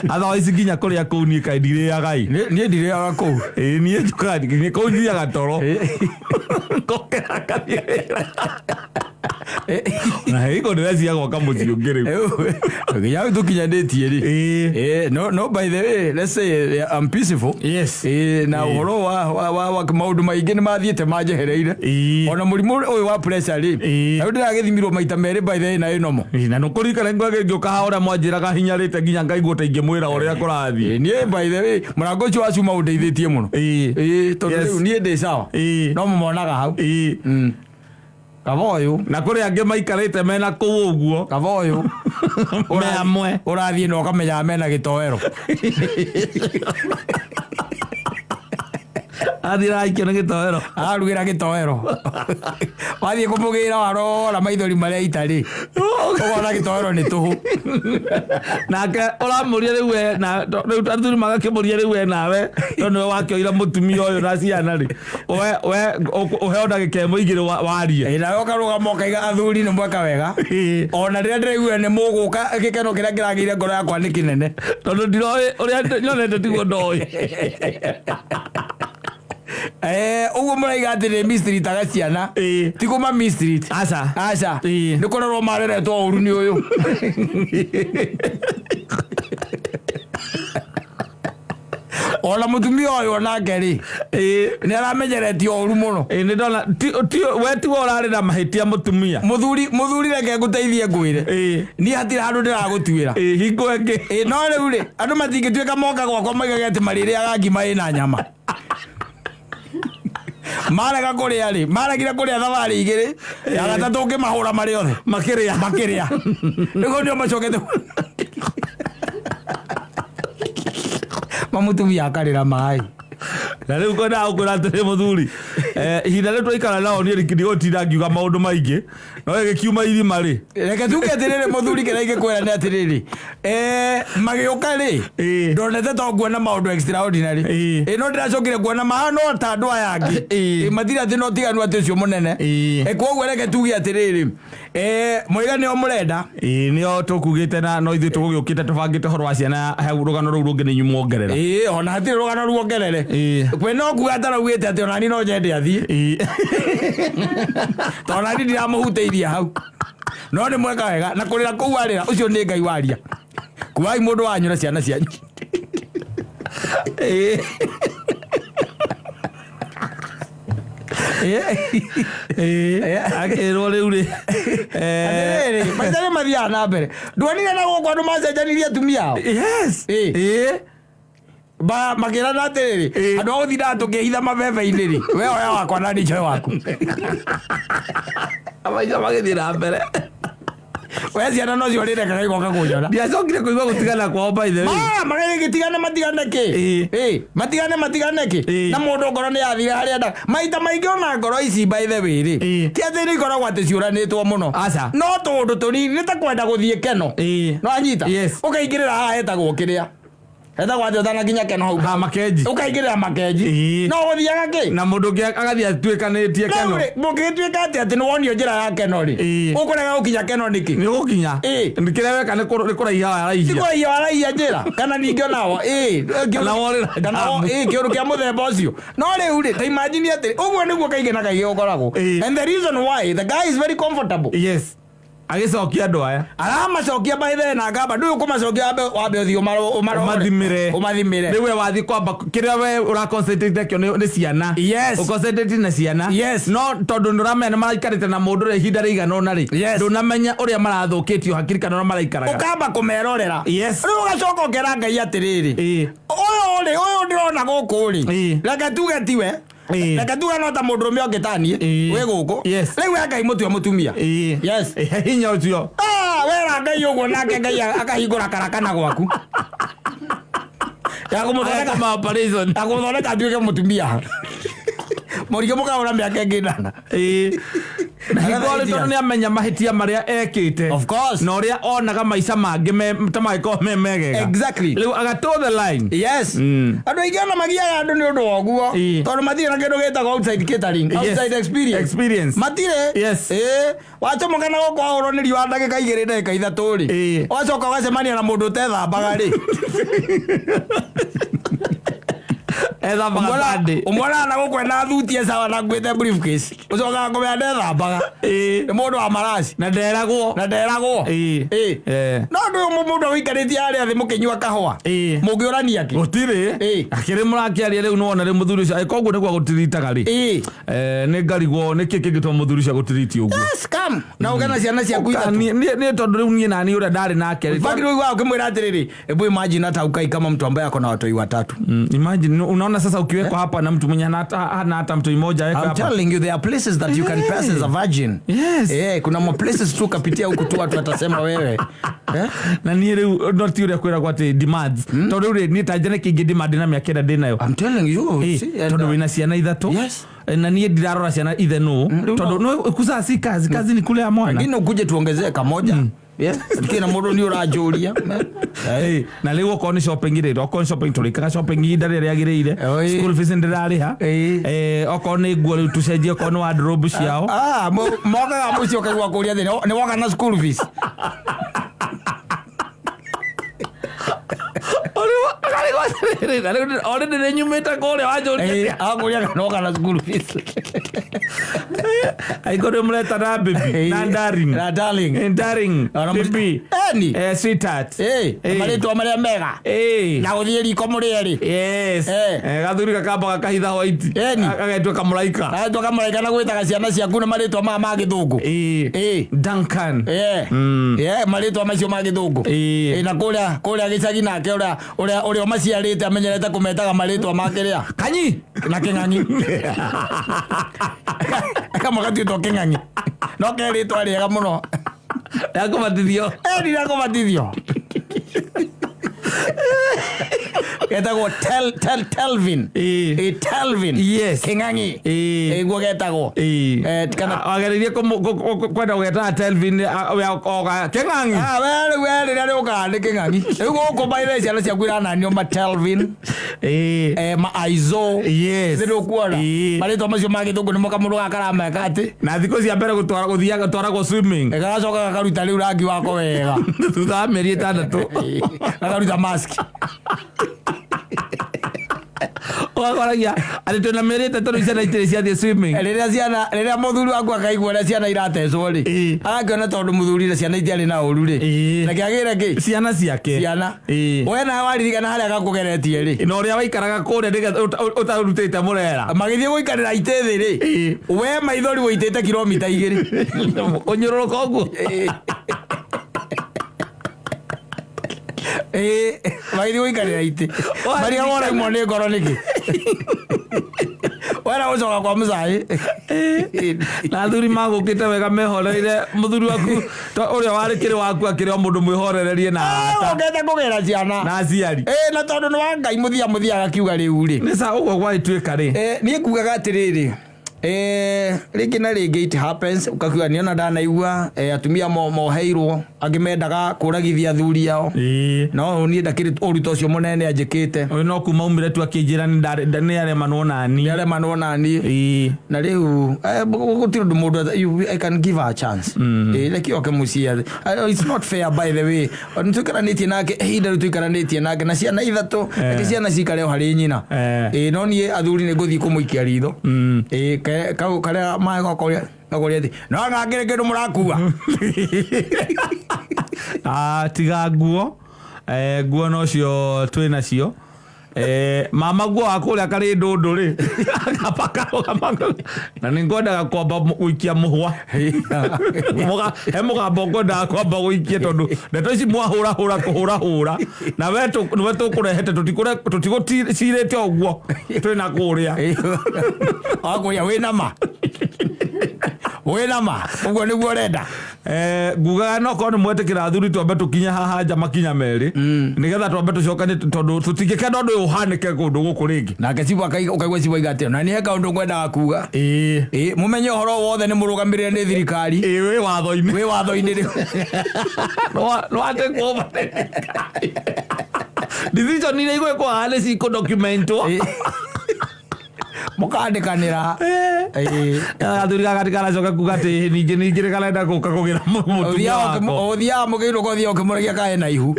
Otherwise ginya kuria kuu ni kaidire ya gai ni ndire ya kuu ni njukadi ni kuu ni ya toro kokera kabira na hiko ndezi yako kama muziongere nginya tukinyandetie ri no by the way let's say I'm peaceful. Yes. Na uhoro wa maundu maingi ni mathiete manjehereire ona murimu uyu wa pressure ri ayo ndiragithimirwo maita meri by the way na inomo na no kurikana ngwage ngioka hora mwanjiraga hinyarite nginya ngaigwo taingimwira uria kurathie ni by the way murango ucio wa cuma undeithitie muno tondu ni ndi sawa no mumonaga hau Kavoyu na kuri ange maikarite mena kuu uguo Kavoyu amwe urathie no kamenya mena gitoero athira ikio na gitoero arugira gitoero wathie kumugira warora maithori maria itari ogona gitoero ni tuhu nake uramuria riu na riu athuri magakimuria riu nawe tondu wakioira mutumia uyu na ciana ri we uheona gikemo igire warie na yokaruga mokaiga athuri ni mweka wega ona riria ndiraigua ni muguka gikeno kiria kiragire ngoro yakwa ni kinene tondu ndiroi uria nyonete tiguo ndoi uguo muraiga atiri mystery taga ciana ti kuma mystery aca ni kurorwo mareretwo uru ni uyu ona mutumia uyu onake ri ni aramenyeretio uru muno ni ndona we ti urari na mahitia mutumia muthuri reke nguteithie ngwire ni hatira handu ndiragutwira hingo enge no riu ri andu matingituika moka gwakwa maigage ati maririaga ngima ina nyama maraga kuria ri maragira kuria thavari igiri ya gatatu ngimahura mari othe makiria niguo ndio macokete mamutumia akarira mai na riu kona ukura atiri muthuri ihinda riu twaikara nao ni rikindigotira ngiuga maundu maingi no gikiuma irima ri reke tuge atiriri muthuri kira igikwira ni atiriri magiuka ri ndonete to nguona maundu extraordinary no ndiracokire kuona mahano ta andu aya angi mathira ati no tiganu ati ucio munene koguo reke tuge atiriri muiga ni o murenda nio tukugite na no ithu tugugiukite tubangite horo wa ciana hau rugano ruu rungi ni nyumuongerera ona hatiri rugano ruongerere kwe no kuga taraugite ati ona ni no nyende athie tona ni ndiramuhuteiria hau no ni mweka wega na kurira kuu arira ucio ni Ngai waria kuwai mundu wanyu na ciana cianyu akirwo riu ri maitare mathia na mbere ndwonire na gukwa andu macenjanirie atumia ao ba makira na atiriri andu aguthinda tukihitha mabebe-ini ri we oya wakwa na nicho waku amaica magithii na mbere we ciana no ciorire kana igoka kunyona ndiacokire kuigua gutigana kwao by the way magĩtigane matigane kĩ matigane kĩ na mũndũ ngoro nĩ yathire harĩa enda maita maingĩ ona ngoro ici by the way rĩ ti atĩ nĩ ikoragwo atĩ ciũranĩtwo mũno no tũndũ tũnini nĩ ta kwenda gũthiĩ keno no anyita ũkaingĩrĩra haha hetagwo kĩrĩa etagwo atĩ ũtanakinya keno hau makenji ũkaingĩrĩra makenji no gũthiaga kĩ na mũndũ ũngĩ agathiĩ atuĩkanĩtie keno mũngĩgĩtuĩka atĩ nĩ wonio njĩra ya keno rĩ ũkũrega gũkinya keno nĩkĩ nĩ gũkinya kĩrĩa weka nĩ kũraiha waraihia ti kũraiha waraihia njĩra kana ningĩ onao kĩũndũ kĩa mũthemba ũcio no rĩu rĩ ta imagine atĩ ũguo nĩguo kaingĩ na kaingĩ gũkoragwo and the reason why the guy is very comfortable agicokia andu aya aramacokia baithe na ngamba ndu kumacokia wambe uthi umathimire riwe wathi kwamba kiria we ura concentrate kio ni ciana uconcentrate na ciana no tondu nuramenya maraikarite na mundu ihinda rigana ona ri ndunamenya uria marathukitio hakiri kana maraikaraga ukamba kumerorera riu ugacoka ukera Ngai atiriri uyu ndirona guku ri reke tuge tiwe reke tuge no ta mundu rume ongitanie we guku riu Ngai mutue mutumia hinya ucio wera Ngai uguo nake Ngai akahingura karakana gwaku yaguthondeka atuike mutumia mũrigo mũkaũra mĩaka ĩngĩ nana nĩ amenya mahĩtia marĩa ekĩte na ũrĩa onaga maica mangĩ ta magĩkorwo me megega rĩu agatũ the line andũ aingĩ ona magiaga andũ nĩ ũndũ wa ũguo tondũ matirĩ na kĩndũ gĩtagwo outside catering outside experience matirĩ wacomoka na gũkũ wahũrwo nĩ riũa ndagĩka 2 ndagĩka 3 rĩ ũgacoka ũgacemania na mũndũ ũtethambaga rĩ umwana na gukwenda thutie sawa na gwete briefcase ucoka ngomea ndethambaga ni mundu wa maraci na nderagwo no ndu mundu wikaritie aria thi mukinywa kahwa mungiurania ki gutiri akiri murakiaria riu no ona ri muthuri ucio aikoguo niguo gutiritaga ri ni ngarigwo ni kiki gitwa muthuri ucio gutiriti uguo scam na ugana ciana ciaku ithatu ni tondu riu nie nani uria ndari nake fakiri wao ukimwira atiriri ebu imagine hata ukai kama mtu ambaye ako na watoi watatu imagine unaona sasa ukiwekwa hapa na mtu mwenye hana hata mtu mmoja weka hapa. I'm telling you there are places that you can pass as a virgin. Kuna mo places tu kapitia huku tu watu watasema wewe. Na ni leo not yule kwera kwa demands. Tondu ri ni tajana kingi demand na miaka enda dinayo. I'm telling you. Tondu wina ciana ithatu. Na niye ndirarora ciana ithe no. Tondu no kuza si kazi ni kule ya mwana. Ngine ukuje tuongezee kamoja. Kina mundu ni urajuria na leo uko ni shopping ire uko shopping tulika shopping ida ria agirire school fees ndirari ha uko ni nguo riu tucenjie uko ni wardrobe ciao moga mucio kaigwa kuria thini ni woga na school fees already the new meta kore wajo akuria kana kana school fees I got him let na baby na darling baby sweetheart maritwa maria mega na guthie riko murieri gathuri kakamba kahitha white agaitwa kamulaika na gwitaga ciana ciaku na maritwa ma githungu Duncan maritwa macio ma githungu na kuria gicagi nake uria maciarite amenyerete kumetaga maritwa make ria kanyi na king'ang'i kama gatuitwo king'ang'i no keritwa riega muno ndakubatithio ndirakubatithio getagwo Telvin yes king'ang'i guo getagwo kana ageririe kwenda gweta Telvin oga king'ang'i wele rĩrĩa rĩũkaga nĩ king'ang'i rĩu gũkũ baire ciana ciaku irananio ma Telvin ma Aizo rĩu kuona marĩtwa macio ma gĩthũngũ nĩmo kamũndũ gakarameka atĩ na thikũ cia mbere gũthiaga gũtwaragwo swimming gagacoka gakaruta rĩu rangi wako wega thutha wa mĩeri 6 gakaruta mask Wakoragia ari tuna merete toro ciana itire cia swimming. Rĩrĩa mũthuri waku akaigua ũrĩa ciana iratecwo rĩ, agakĩona tondũ mũthuri ciana itiarĩ na ũru rĩ, na kĩagĩre kĩ ciana ciake. We nawe waririkana harĩa gakũgeretie rĩ, na ũrĩa waikaraga kũrĩa nĩgetha ũtarutĩte mũrera magĩthiĩ gũikarĩra itĩ thĩ rĩ, we maithori wĩitĩte kilomita 2 ũnyũrũrũka ũguo. Magĩthiĩ gũikarĩra itĩ marĩa woraimwo nĩ ngoro nĩkĩ wera gũcoka kwa mũcai. Na athuri magũkĩte wega mehoreire mũthuri waku ũrĩa warĩ kĩrĩ waku akĩrĩ o mũndũ mwĩhorererie na ũkĩte kũgĩra ciana na aciari. Na tondũ nĩ wa Ngai mũthia agakiuga rĩu rĩ, nĩ sa ũguo gwagĩtuĩka rĩ, niĩ kugaga atĩrĩrĩ, rĩngĩ na rĩngĩ it happens, ukakiuga niona ndanaigua atumia moheirwo angĩ mendaga kũragithia athuri ao, no niĩ ndakĩrĩ ũruto ũcio mũnene anjĩkĩte. No kuma umire tu akĩnjĩra nĩ aremanwo nani, na rĩu gũtirĩ ũndũ mũndũ I can give her a chance. Reke oke mũciĩ, it's not fair by the way, nĩtũikaranĩtie nake ihinda rĩu tũikaranĩtie nake na ciana 3, reke ciana cikare o harĩ nyina. No niĩ athuri nĩ ngũthiĩ kũmũikia ritho karĩa magokoria ati no ngangĩre kĩndũ mũrakua. Tiga nguo no cio twĩ nacio. Mama guo akũrĩa karĩ ndũndũ rĩ akapaka na nĩ ngwendaga kwamba gũikia mũhwa he mũgambo ngwendaga kwamba gũikia tondũ ndeto ici mwahũra na we tũkũrehete tũtigũcirĩte ũguo twĩ na kũrĩa akũrĩa wĩna ma ũguo nĩguo ũrenda. Ngugaga no korwo nĩ mwetĩkĩra athuri twambe tũkinya haha nja makinya merĩ nĩgetha twambe tũcokanie tondũ tũtingĩkenda ũndũ ũyũ ũhanĩke kũndũ gũkũ rĩngĩ. Nake Cibu ũkaigua Cibu aigatĩo na nĩ kaũndũ ngwendaga kuga mũmenye ũhoro wothe nĩ mũrũgamĩrĩre nĩ thirikari wĩ watho-inĩ rĩu nĩwatekwo decision iria igwĩkwo haha nĩ cikũdocumentwo mũkandĩkanĩra. Athuri gagatikaracoka kuga atĩ ningĩ nĩ karenda gũka kũgĩra mũtumia wako, ũthiaga mũgĩirwo gũthiaga ũkĩmũragia kae na ihu.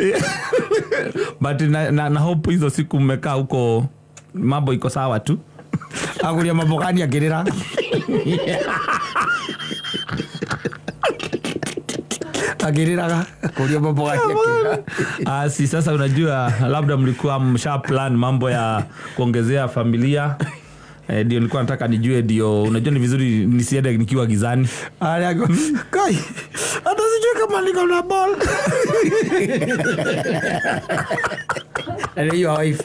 But na hope hizo siku mmekaa huko mambo iko sawa tu. Aguria mabokani akirira. Agiriraga kuria mabokani akirira. Si sasa unajua labda mlikuwa msha plan mambo ya kuongezea familia. Ndio nilikuwa nataka nijue, ndio unajua ni vizuri nisiende nikiwa gizani. Kai hata sijui kama niko na ball. Hiyo wife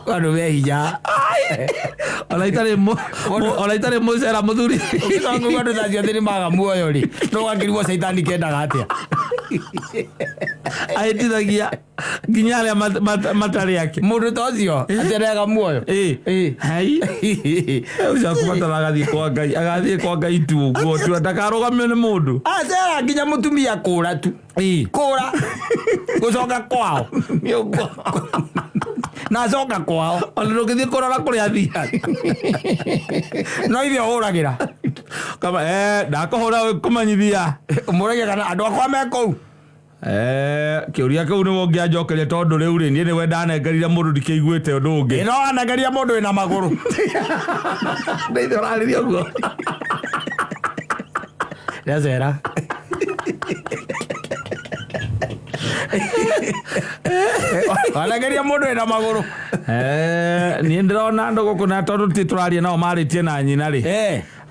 kwani wehija olaitare mũcera mũthuri ngongo kwani thajia thiri maga muoyo ri no wakirwo saitani kendaga atia aitithagia nginya arĩa matarĩ yake mũndũ ta ũcio aterega muoyo hai ũcio kubatara agathiĩ kwa Ngai tu ũguo tu atakarũgamio nĩ mũndũ atera nginya mũtumia kũra tu kũra gũcoka kwao na coka kwao ona ndũngĩthiĩ kũrora kũrĩa athiaga no ithe ũhũragĩra kama ndakũhũra kũmenyithia ũmũragia kana andũ akwa me kũu. Kĩũria kĩu nĩ wongĩanjokeria tondũ rĩu rĩ niĩ nĩwe ndanengerire mũndũ ndikĩiguĩte ũndũ ũngĩ. No anengeria mũndũ wĩna magũrũ ndeithia ũrarĩria ũguo Njoroge anengeria mũndũ wĩna magũrũ. Niĩ ndĩrona andũ gũkũ na tondũ tũraria nao marĩtie na nyina rĩ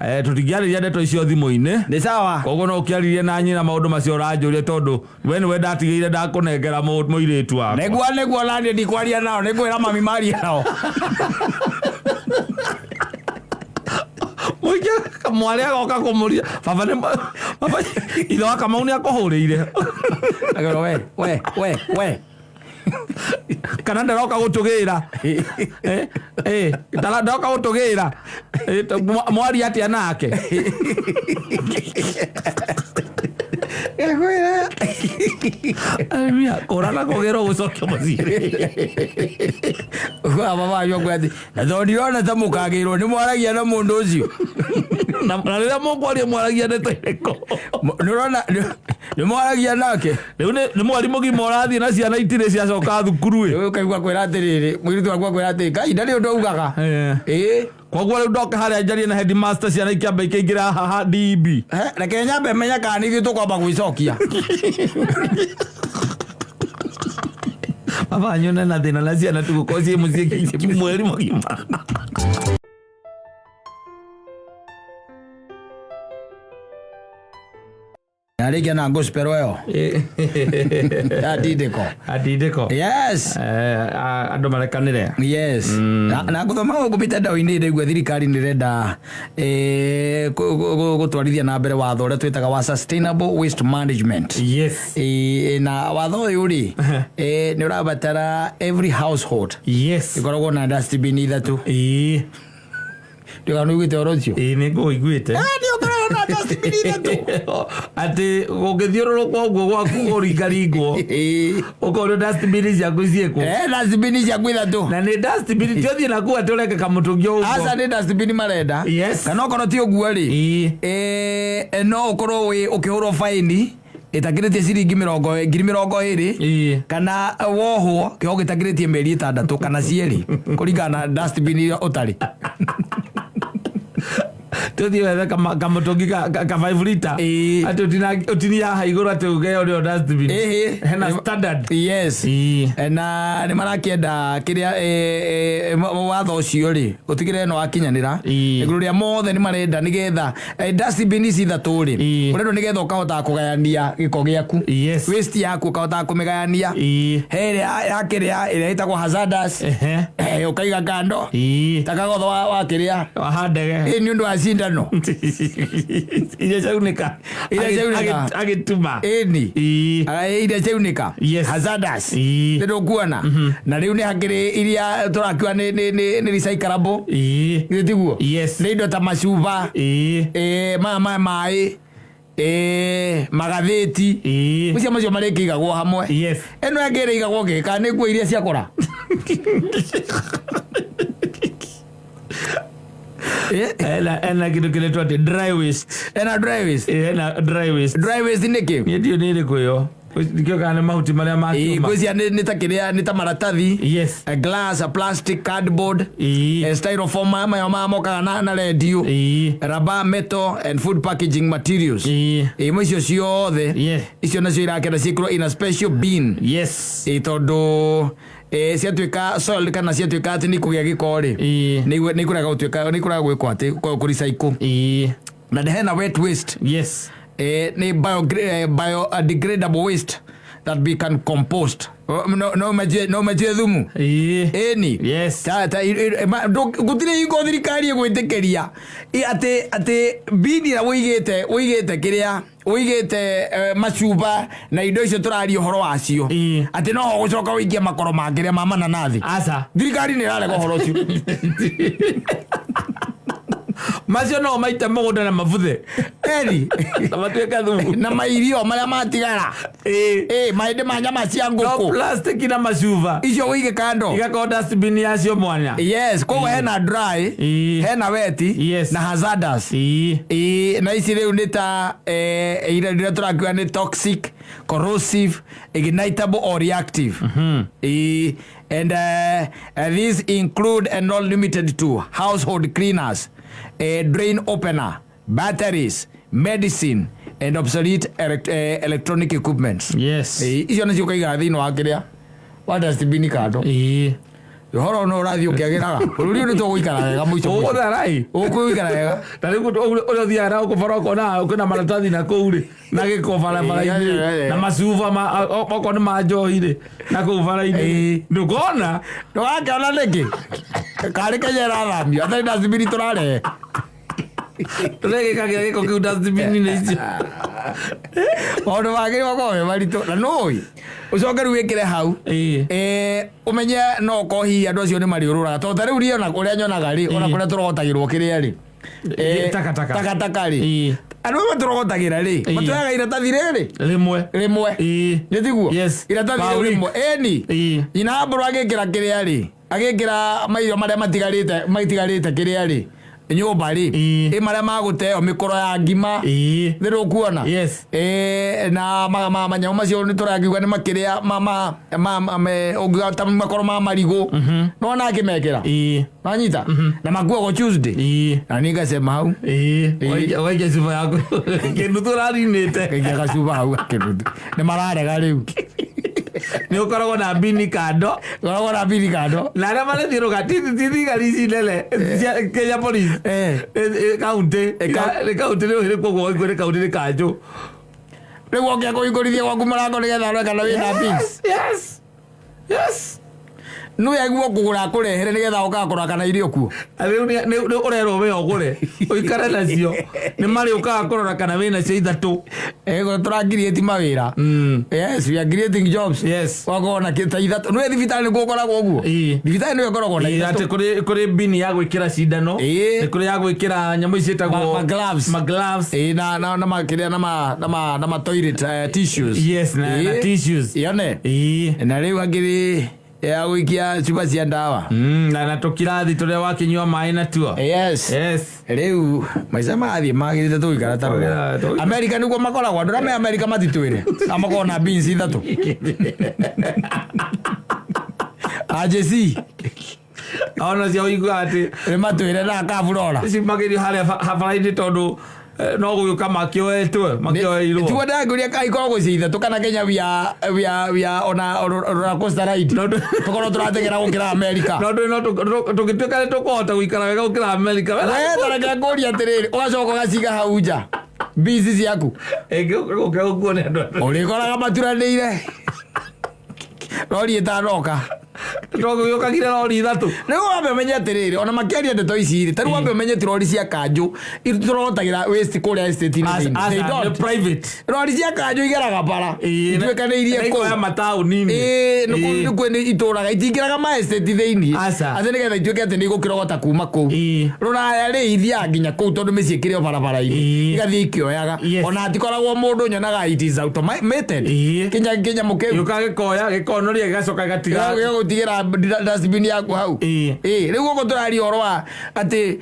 tũtingĩarĩria ndeto icio thimũ-inĩ nĩ sawa, koguo no ũkĩarĩrie na nyina maũndũ macio ũranjũria tondũ we nĩwe ndatigĩire ndakũnengera mũirĩtu wako. Nĩguo naniĩ ndikwaria nao nĩngwĩra mami maria nao mũingĩ mwarĩ agoka kũmũria baba ithe wa Kamau nĩ akũhũrĩire we kana ndaroka gũtũgĩra ndaroka gũtũgĩra mwari atia nake kũrana kũgĩrwo gũcokio mũciĩ baba wanyu akwati na tondũ ndirona ta mũkagĩrwo nĩ mwaragia na mũndũ ũcio Na rĩrĩa mũkwaria mwaragia ndeto irĩkũ? Nĩũrona nĩ mwaragia nake. Rĩu nĩ mwarimũ gima ũrathiĩ na ciana itirĩ ciacoka thukuru ĩ. Rĩu kaigua kwĩra atĩrĩrĩ, mũirĩtu wakwa kwĩra atĩrĩ, Ngai ndarĩ ũndũ augaga. Koguo rĩu ndoka harĩa njarie na headmaster ciana ikĩamba ikĩingĩra haha DB. Reke nyambe menya kana nĩ ithuĩ tũkwamba gwĩcokia. Baba nyone na thĩna na ciana tũgũkorwo ciĩ mũciĩ mweri mũgima. Narĩkia na gospel oyo. Atindĩko. Yes. Andũ marekanĩre. Yes. Na gũthoma gũkũ mĩtandao-inĩ ndaigua thirikari nĩrenda gũtwarithia na mbere watho ũrĩa twĩtaga wa sustainable waste management. Yes. Na watho ũyũ rĩ nĩ ũrabatara every household. Yes. Ĩkoragwo na dustbin ithatũ. Ndĩga nĩ ũiguĩte ũhoro ũcio? Nĩ ngũiguĩte. Nĩũkoragwo na dustbin ithatũ. Atĩ ũngĩthiũrũrũka ũguo gwaku ũringaringwo ũkorwo dustbin ciaku ciĩkwo. Dustbin ciaku ithatũ. Na nĩ dustbin tiothiĩ naku atĩ ũreke kamũtũngi ũguo. Aca nĩ dustbin marenda. Yes. Kana okorwo ti ũguo rĩ no ũkorwo ũkĩhũrwo faini ĩtakĩrĩtie ciringi 20,000 kana wohwo kĩho gĩtakĩrĩtie mĩeri 6 kana cierĩ kũringana na dustbin iria ũtarĩ. Tuthi wethe kamũtũngi ka 5 liter atĩ ũtinia haha igũrũ atĩ ũgeo rĩo dustbin. Hena standard. Yes. Na nĩ marakĩenda kĩrĩa watho ũcio rĩ ũtigĩrĩre nĩ wakinyanĩra igũrũ rĩa mothe nĩ marenda nĩgetha dustbin ici ithatũ rĩ ũrenda nĩgetha ũkahota kũgayania gĩko gĩaku. Waste yaku ũkahota kũmĩgayania he ĩrĩa ĩtagwo hazardous ũkaiga kando takagotho wa kĩrĩa wa ndege nĩ ũndũ wa cindano iria ciaunĩka agĩtuma iria ciaunĩka hazardous nĩ ndũkuona na rĩu nĩ hakĩrĩ iria tũrakiuga nĩ recyclable tiguo nĩ indo ta macuba maĩ magathĩti mũcio macio marĩkĩigagwo hamwe ĩno yangĩ ĩrĩigagwo gĩka nĩguo iria ciakora. Ena kitu kinaitwa dry waste. Dry waste nĩkĩ? Ndio nĩ ĩrĩkũ yo? Nikio kana mahuti marĩa makiuma. Gwĩcia nĩ ta kĩrĩa nĩ ta maratathi. Yes. Glass, plastic, cardboard, styrofoam maya mokaga na radio, rubber, metal and food packaging materials. Icio ciothe icio nacio irakenda ciĩkĩrwo in a special bin. Yes. Tondũ ciatuĩka soil kana ciatuĩka atĩ nĩ kũgĩa gĩko rĩ nĩ ikũraga gwĩkwo atĩ kũrecycle. Na hena wet waste. Yes. Ni biodegradable waste that we can compost. No majie thumu. Ni. Yes. Gutire iko thirikari gwĩtĩkĩria atĩ bini na woigĩte kĩrĩa woigĩte macuba na indo icio tũraria ũhoro wacio atĩ no ho gũcoka woikia makoro makĩrĩa ma mananathi. Aca Thirikari nĩ ĩrarega ũhoro ũcio. Macio no maite mũgũnda na mabuthe. Na matuĩka thumu. Na mairio marĩa matigara. Mahĩndĩ ma nyama cia ngũkũ. No plastic na macuba. Icio woige kando. Igakorwo dustbin yacio mwanya. Yes, koguo hena dry, hena wet na hazardous. Na ici rĩu nĩ ta iria tũrakiuga nĩ toxic, corrosive, ignitable or reactive. And these include and not limited to household cleaners, drain opener, batteries, medicine and obsolete electronic equipment. Yes. Icio nĩcio ũkaiga thĩinĩ wa kĩrĩa wa dustbin kando. Ũhoro no ũrathiĩ ũkĩagĩraga bũrũri nĩ tũgũikara wega mũico ũgũtharai ũkũikara wega na rĩu ũrĩa ũthiaga na ũkũbara ũkona kwĩna maratathi na kũu rĩ na gĩko barabara-inĩ na macuba okorwo nĩ ma njohi rĩ na kũu bara-inĩ ndũkona ndũgakĩona nĩkĩ karĩ Kenya ĩrathamio atarĩ dustbin tũrarehe tũregĩkagĩra gĩko kĩu dustbin-inĩ icio maũndũ magĩrĩirwo gũkorwo me maritũ na nũĩ ucoke rĩu wĩkĩre hau ũmenye no ko hihi andũ acio nĩ mariũrũraga tondũ rĩu rie ona kũrĩa nyonaga rĩ ona kũrĩa tũrogotagĩrwo kĩrĩa rĩ takataka rĩ andũ matũrogotagĩra rĩ matuoyaga iratathi rĩrĩ rĩmwe nĩtiguo iratathi rĩmwe ĩni nyina mbũrũ agĩkĩra kĩrĩa rĩ agĩkĩra mairio marĩa matigarĩte kĩrĩa rĩ nyumba ri maria maguteo mikoro ya ngima thiru kuona na manyamu macio ni turakiuga ni makiria ungata makoro ma marigo no na akimekera nanyita na makuogo Tuesday na ninga sema hau waige suba yako kindu turarinite kagia gacuba hau kindu ni mararega riu ni ukoragwo na bini kando na ara mare thiro gatiti garisi nele Kenya police county ni hire kogwo igore county ni kanjo rego kia kuigorithia gwaku marango nigetha reka na wina peace yes no yaguo kugura kurehere nigetha ukakora kana irio kuo ariu ni urero we ogure uikare nacio ni mari ukakora kana wina cio ithatu ego turangirieti mawira yes we are creating jobs wagona kita ithatu no thibitari ni gukoragwo guo thibitari ni gukoragwo na ithatu kuri bini ya gwikira cindano ni kuri ya gwikira nyamu icitagwo ma gloves na makiria na ma toilet tissues na tissues yone na riu hangiri ya wikia chupa cia ndawa na tukirathi turia wakinywa mai na tuo riu maica mathie magirite tuikara ta America niguo makoragwo ndura me America matitwire amakona beans ithatu ajesi ona cia uigua ati matwire na kavurora ici magirio haria habaraini tondu no guka makioetwe makioirwo tuoda nguria kai koragwo cia tukana Kenya via ona Costa Ride tukoro turategera gukira America no tugituka tukuhota guikara wega gukira America we taraga nguria atiriri ugacoka gaciga hau nja busy ciaku gukuone andu urikoraga maturanire rori itaroka yokagire rori ithatu nigo wambe menye atiriri ona makiaria ndeto ici taru wambe menye tirori cia kanju irurotagira waste kuria estate ni private rori cia kanju igeraga bara itwekanirie ko ya matau nini ni kwene ituraga itingiraga ma estate theini ase nigetha itweke ati ni gukirogota kuma ku ruraya ri ithia nginya ku tondu micii kirio barabara ini igathie ikioyaga ona atikoragwo mundu nyonaga it is automated kinya mukeu yukage koya gikonoria gacoka gatiga tigira dustbin yaku hau riu guko turari orwa ati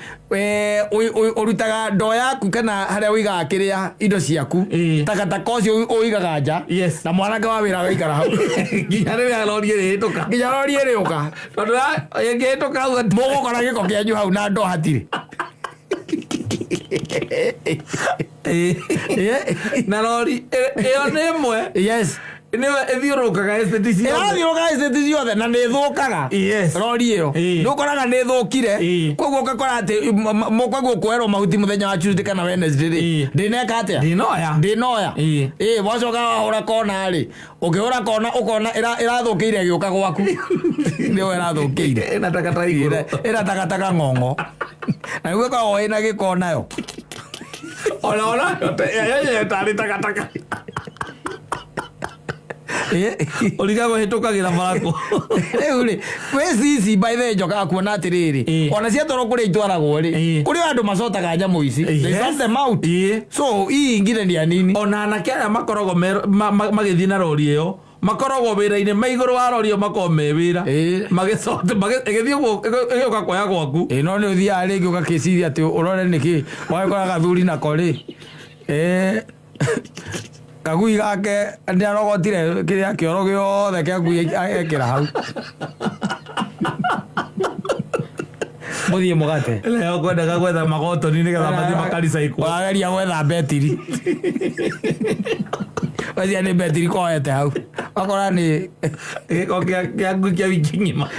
urutaga ndo yaku kana haria wigaga kiria indo ciaku takataka ucio uigaga nja na mwanake wa wira waikara hau nginya riria rori iriuka tondu ngihituka hau mugukora giko kianyu hau na ndo hatiri na rori iyo ni imwe niwe ethiurukaga estate ciothe na nithukaga rori iyo ndukoraga nithukire koguo ukakora ati mukwaguo kwerwo mahuti muthenya wa Tuesday kana Wednesday ndineka atia ndinoya wacoka wahura kona ri ukihura kona ukona irathukiire giuka gwaku niwe irathukiire ina takataka ng'ong'o na niguo koragwo ina giko nayo ona tari takataka Oligago hitukagira marako uri kwecici by the njoka kuona atiriri ona cia toro kuri itwaragwo ri kuri andu macotaga nyamu ici they sort them out so ingire ni anini ona anake aria makorogo magithii na rori iyo makorogo wira-ini maiguru wa rori iyo makome wira magicota magithii gioka koya gwaku no ni uthia ringi ugakiciria ati urore niki wakoraga thuri na kori kagui gake ndi arogotire kiria kioro giothe kia ngui ekira hau muthie mugate leo kwenda gwetha magotoni nigetha mathie makarisa ikwa wageria gwetha betiri wazia ni betiri koete hau akora ni giko kia ngui kia wiki ng'ima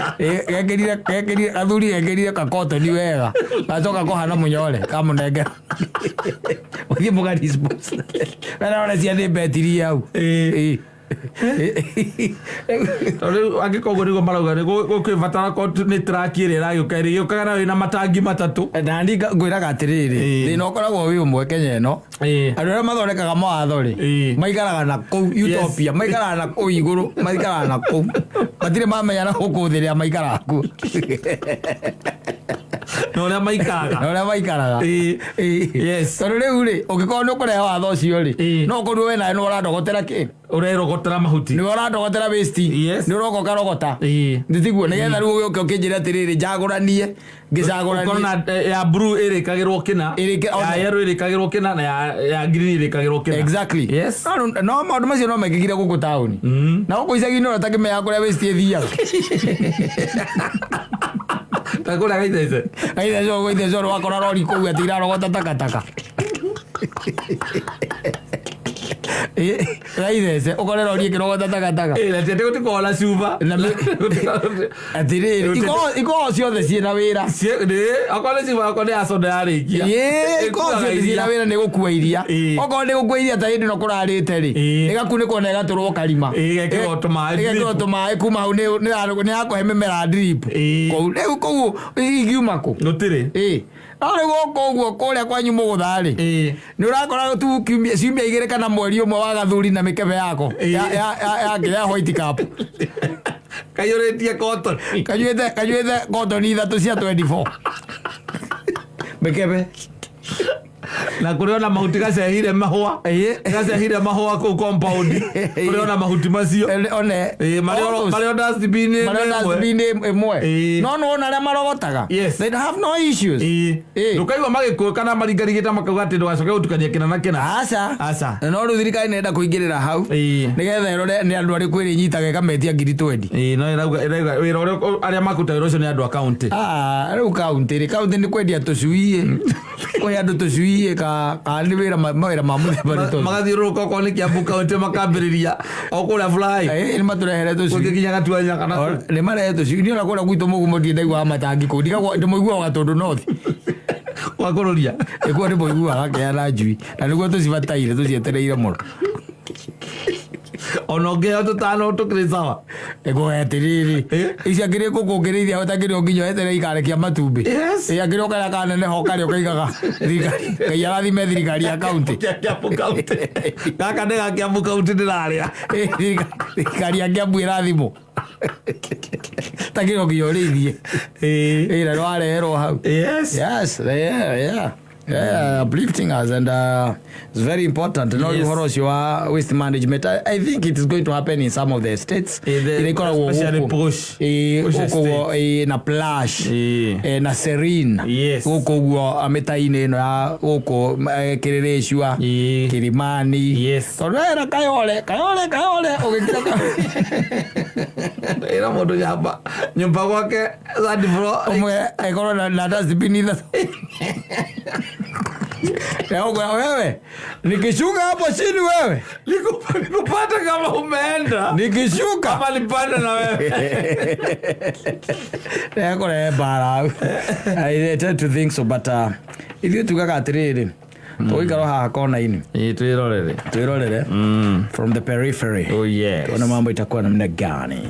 gekirire athuri gekirire kakotoni wega gacoka kohana munyore kamunengera uthie mugati sports wena ona cia ni betiri hau angikoguo nigo marauga gukwibatara ko ni track iri iragiuka irigiukaga na wina matangi matatu nandi ngwiraga atiriri thina ukoragwo wi umwe Kenya ino andu aria mathondekaga mawatho ri maikaraga na kuu utopia maikaraga na kuu iguru maikaraga na kuu matire mamenya na guku thiria maikaraga ku No le maikaraga. No le maikaraga. Yes. Tondå rä u rä å ngä korwo nä å kå rehe watho å cio rä no korwo we nawe nä warandogotera kä Urerogotera mahuti. nä warandogotera nä å roka å karogota nä tiguo nä getha rä u å gä å kä njä re atä rä rä njagåranie ngä cagåranie ya blue ĩrĩkagĩrwo kĩna ya yellow ĩrĩkagĩrwo kĩna na ya green ĩrĩkagĩrwo kĩna. Exactly. No maũndũ macio no mekĩkire gũkũ taũni na gũkũ icagi-inĩ ona takĩmenya kũrĩa waste ĩthiaga ta kũrĩa gaithece ũrĩ wakora rori kũu atĩ irarogota takataka gaithece ũkore rori ĩkĩrogota takataka atĩ gũtikoragwo na cuba atĩrĩrĩ ikoragwo ciothe ciĩna wĩra akorwo nĩ cuba akorwo nĩ ya soda yarĩkia ikoragwo ciothe ciĩna wĩra nĩ gũkua iria okorwo nĩ gũkua iria ta hĩndĩ ĩno kũrarĩte rĩ ĩgakunĩkwo na ĩgatũrwo karima ĩgekĩrwo tũmaĩ kuma hau nĩ yakũhe mĩmera drip kũu ingiuma kũ gũtirĩ no rä gå guo kå rä a kwanyu må gå tha rä nä å rakora tu ciumia igä rä kana mweri å mwe wa gathuri na mä kebe yako ya white cup kanyå rä tie kanyuä te kotoni ithatå cia 24 mä kebe na kå rä ona mahuti gacehire mahåa kå u compound kå rä ona mahuti macio marä o dustbin ĩmwe no nä wona arĩa marogotaga they have no issues ndå kaigua magä kå kana maringarigä ta makauga atä ndå gacoke gå tukania kä na na kä na aca no rä u thirikari nenda kå ingä rä ra hau nä getha ärore nä andå arä kwä rä nyitaga ĩkametia ngiri 20 no wä ra å arä a makutaga å cio nä andå a kauntä rä u kauntä nä kwendia tå cui kå he andå tå cui nä wä ra mawä ra ma må themba magathiå rå rå ka nä kä ambu kauntä makambä rä ria o kå rä a nä matå rehere tå cui kinya gatuanya kana nä marehe tå cui nä ona kå rä a gwitå må gumo ndiendaigua matangi kå ndä må iguaga tondå nothi wakå rå ria ĩkuo nĩ må iguaga keana njui na nä guo tå cibataire tå cietereire må ro ona å ngä heo tå tano tå kä rä sawa ĩkuo atä rä rĩ ici angä rä kå kå ngä rä ithia ũtakä rä o nginya wetere ikarekia matumbĩ angä rä o karĩa kanene ho karĩ å kaigaga Ngai arathime thirikari ya kauntä gaka nä gakäambu kauntä ndä rarä a thirikari ya Kiambu ĩrathimwo takä rä o nginya å rä ithie na nĩ wareherwo hau uplifting us and it's very important no uhoro ũcio wa waste management. I think it is going to happen in some of the states ikoragwo na Plush na Serene gũkũ guo mĩta-inĩ ĩno ya gũkũ Kĩrĩrĩcua Kilimani tondũ era kayole ũgĩkira ĩra mũndũ nyamba nyũmba gwake third floor ũmwe akorwo na dustbin ithatũ wewe nikishuka hapo chini wewe nikupata kama umeenda nikishuka kama nipanda na wewe kore bara I tend to think so but if you tugaga atiriri tuikaro haha kona-inĩ twirorere from the periphery oh yes tuone mambo itakuwa namna gani.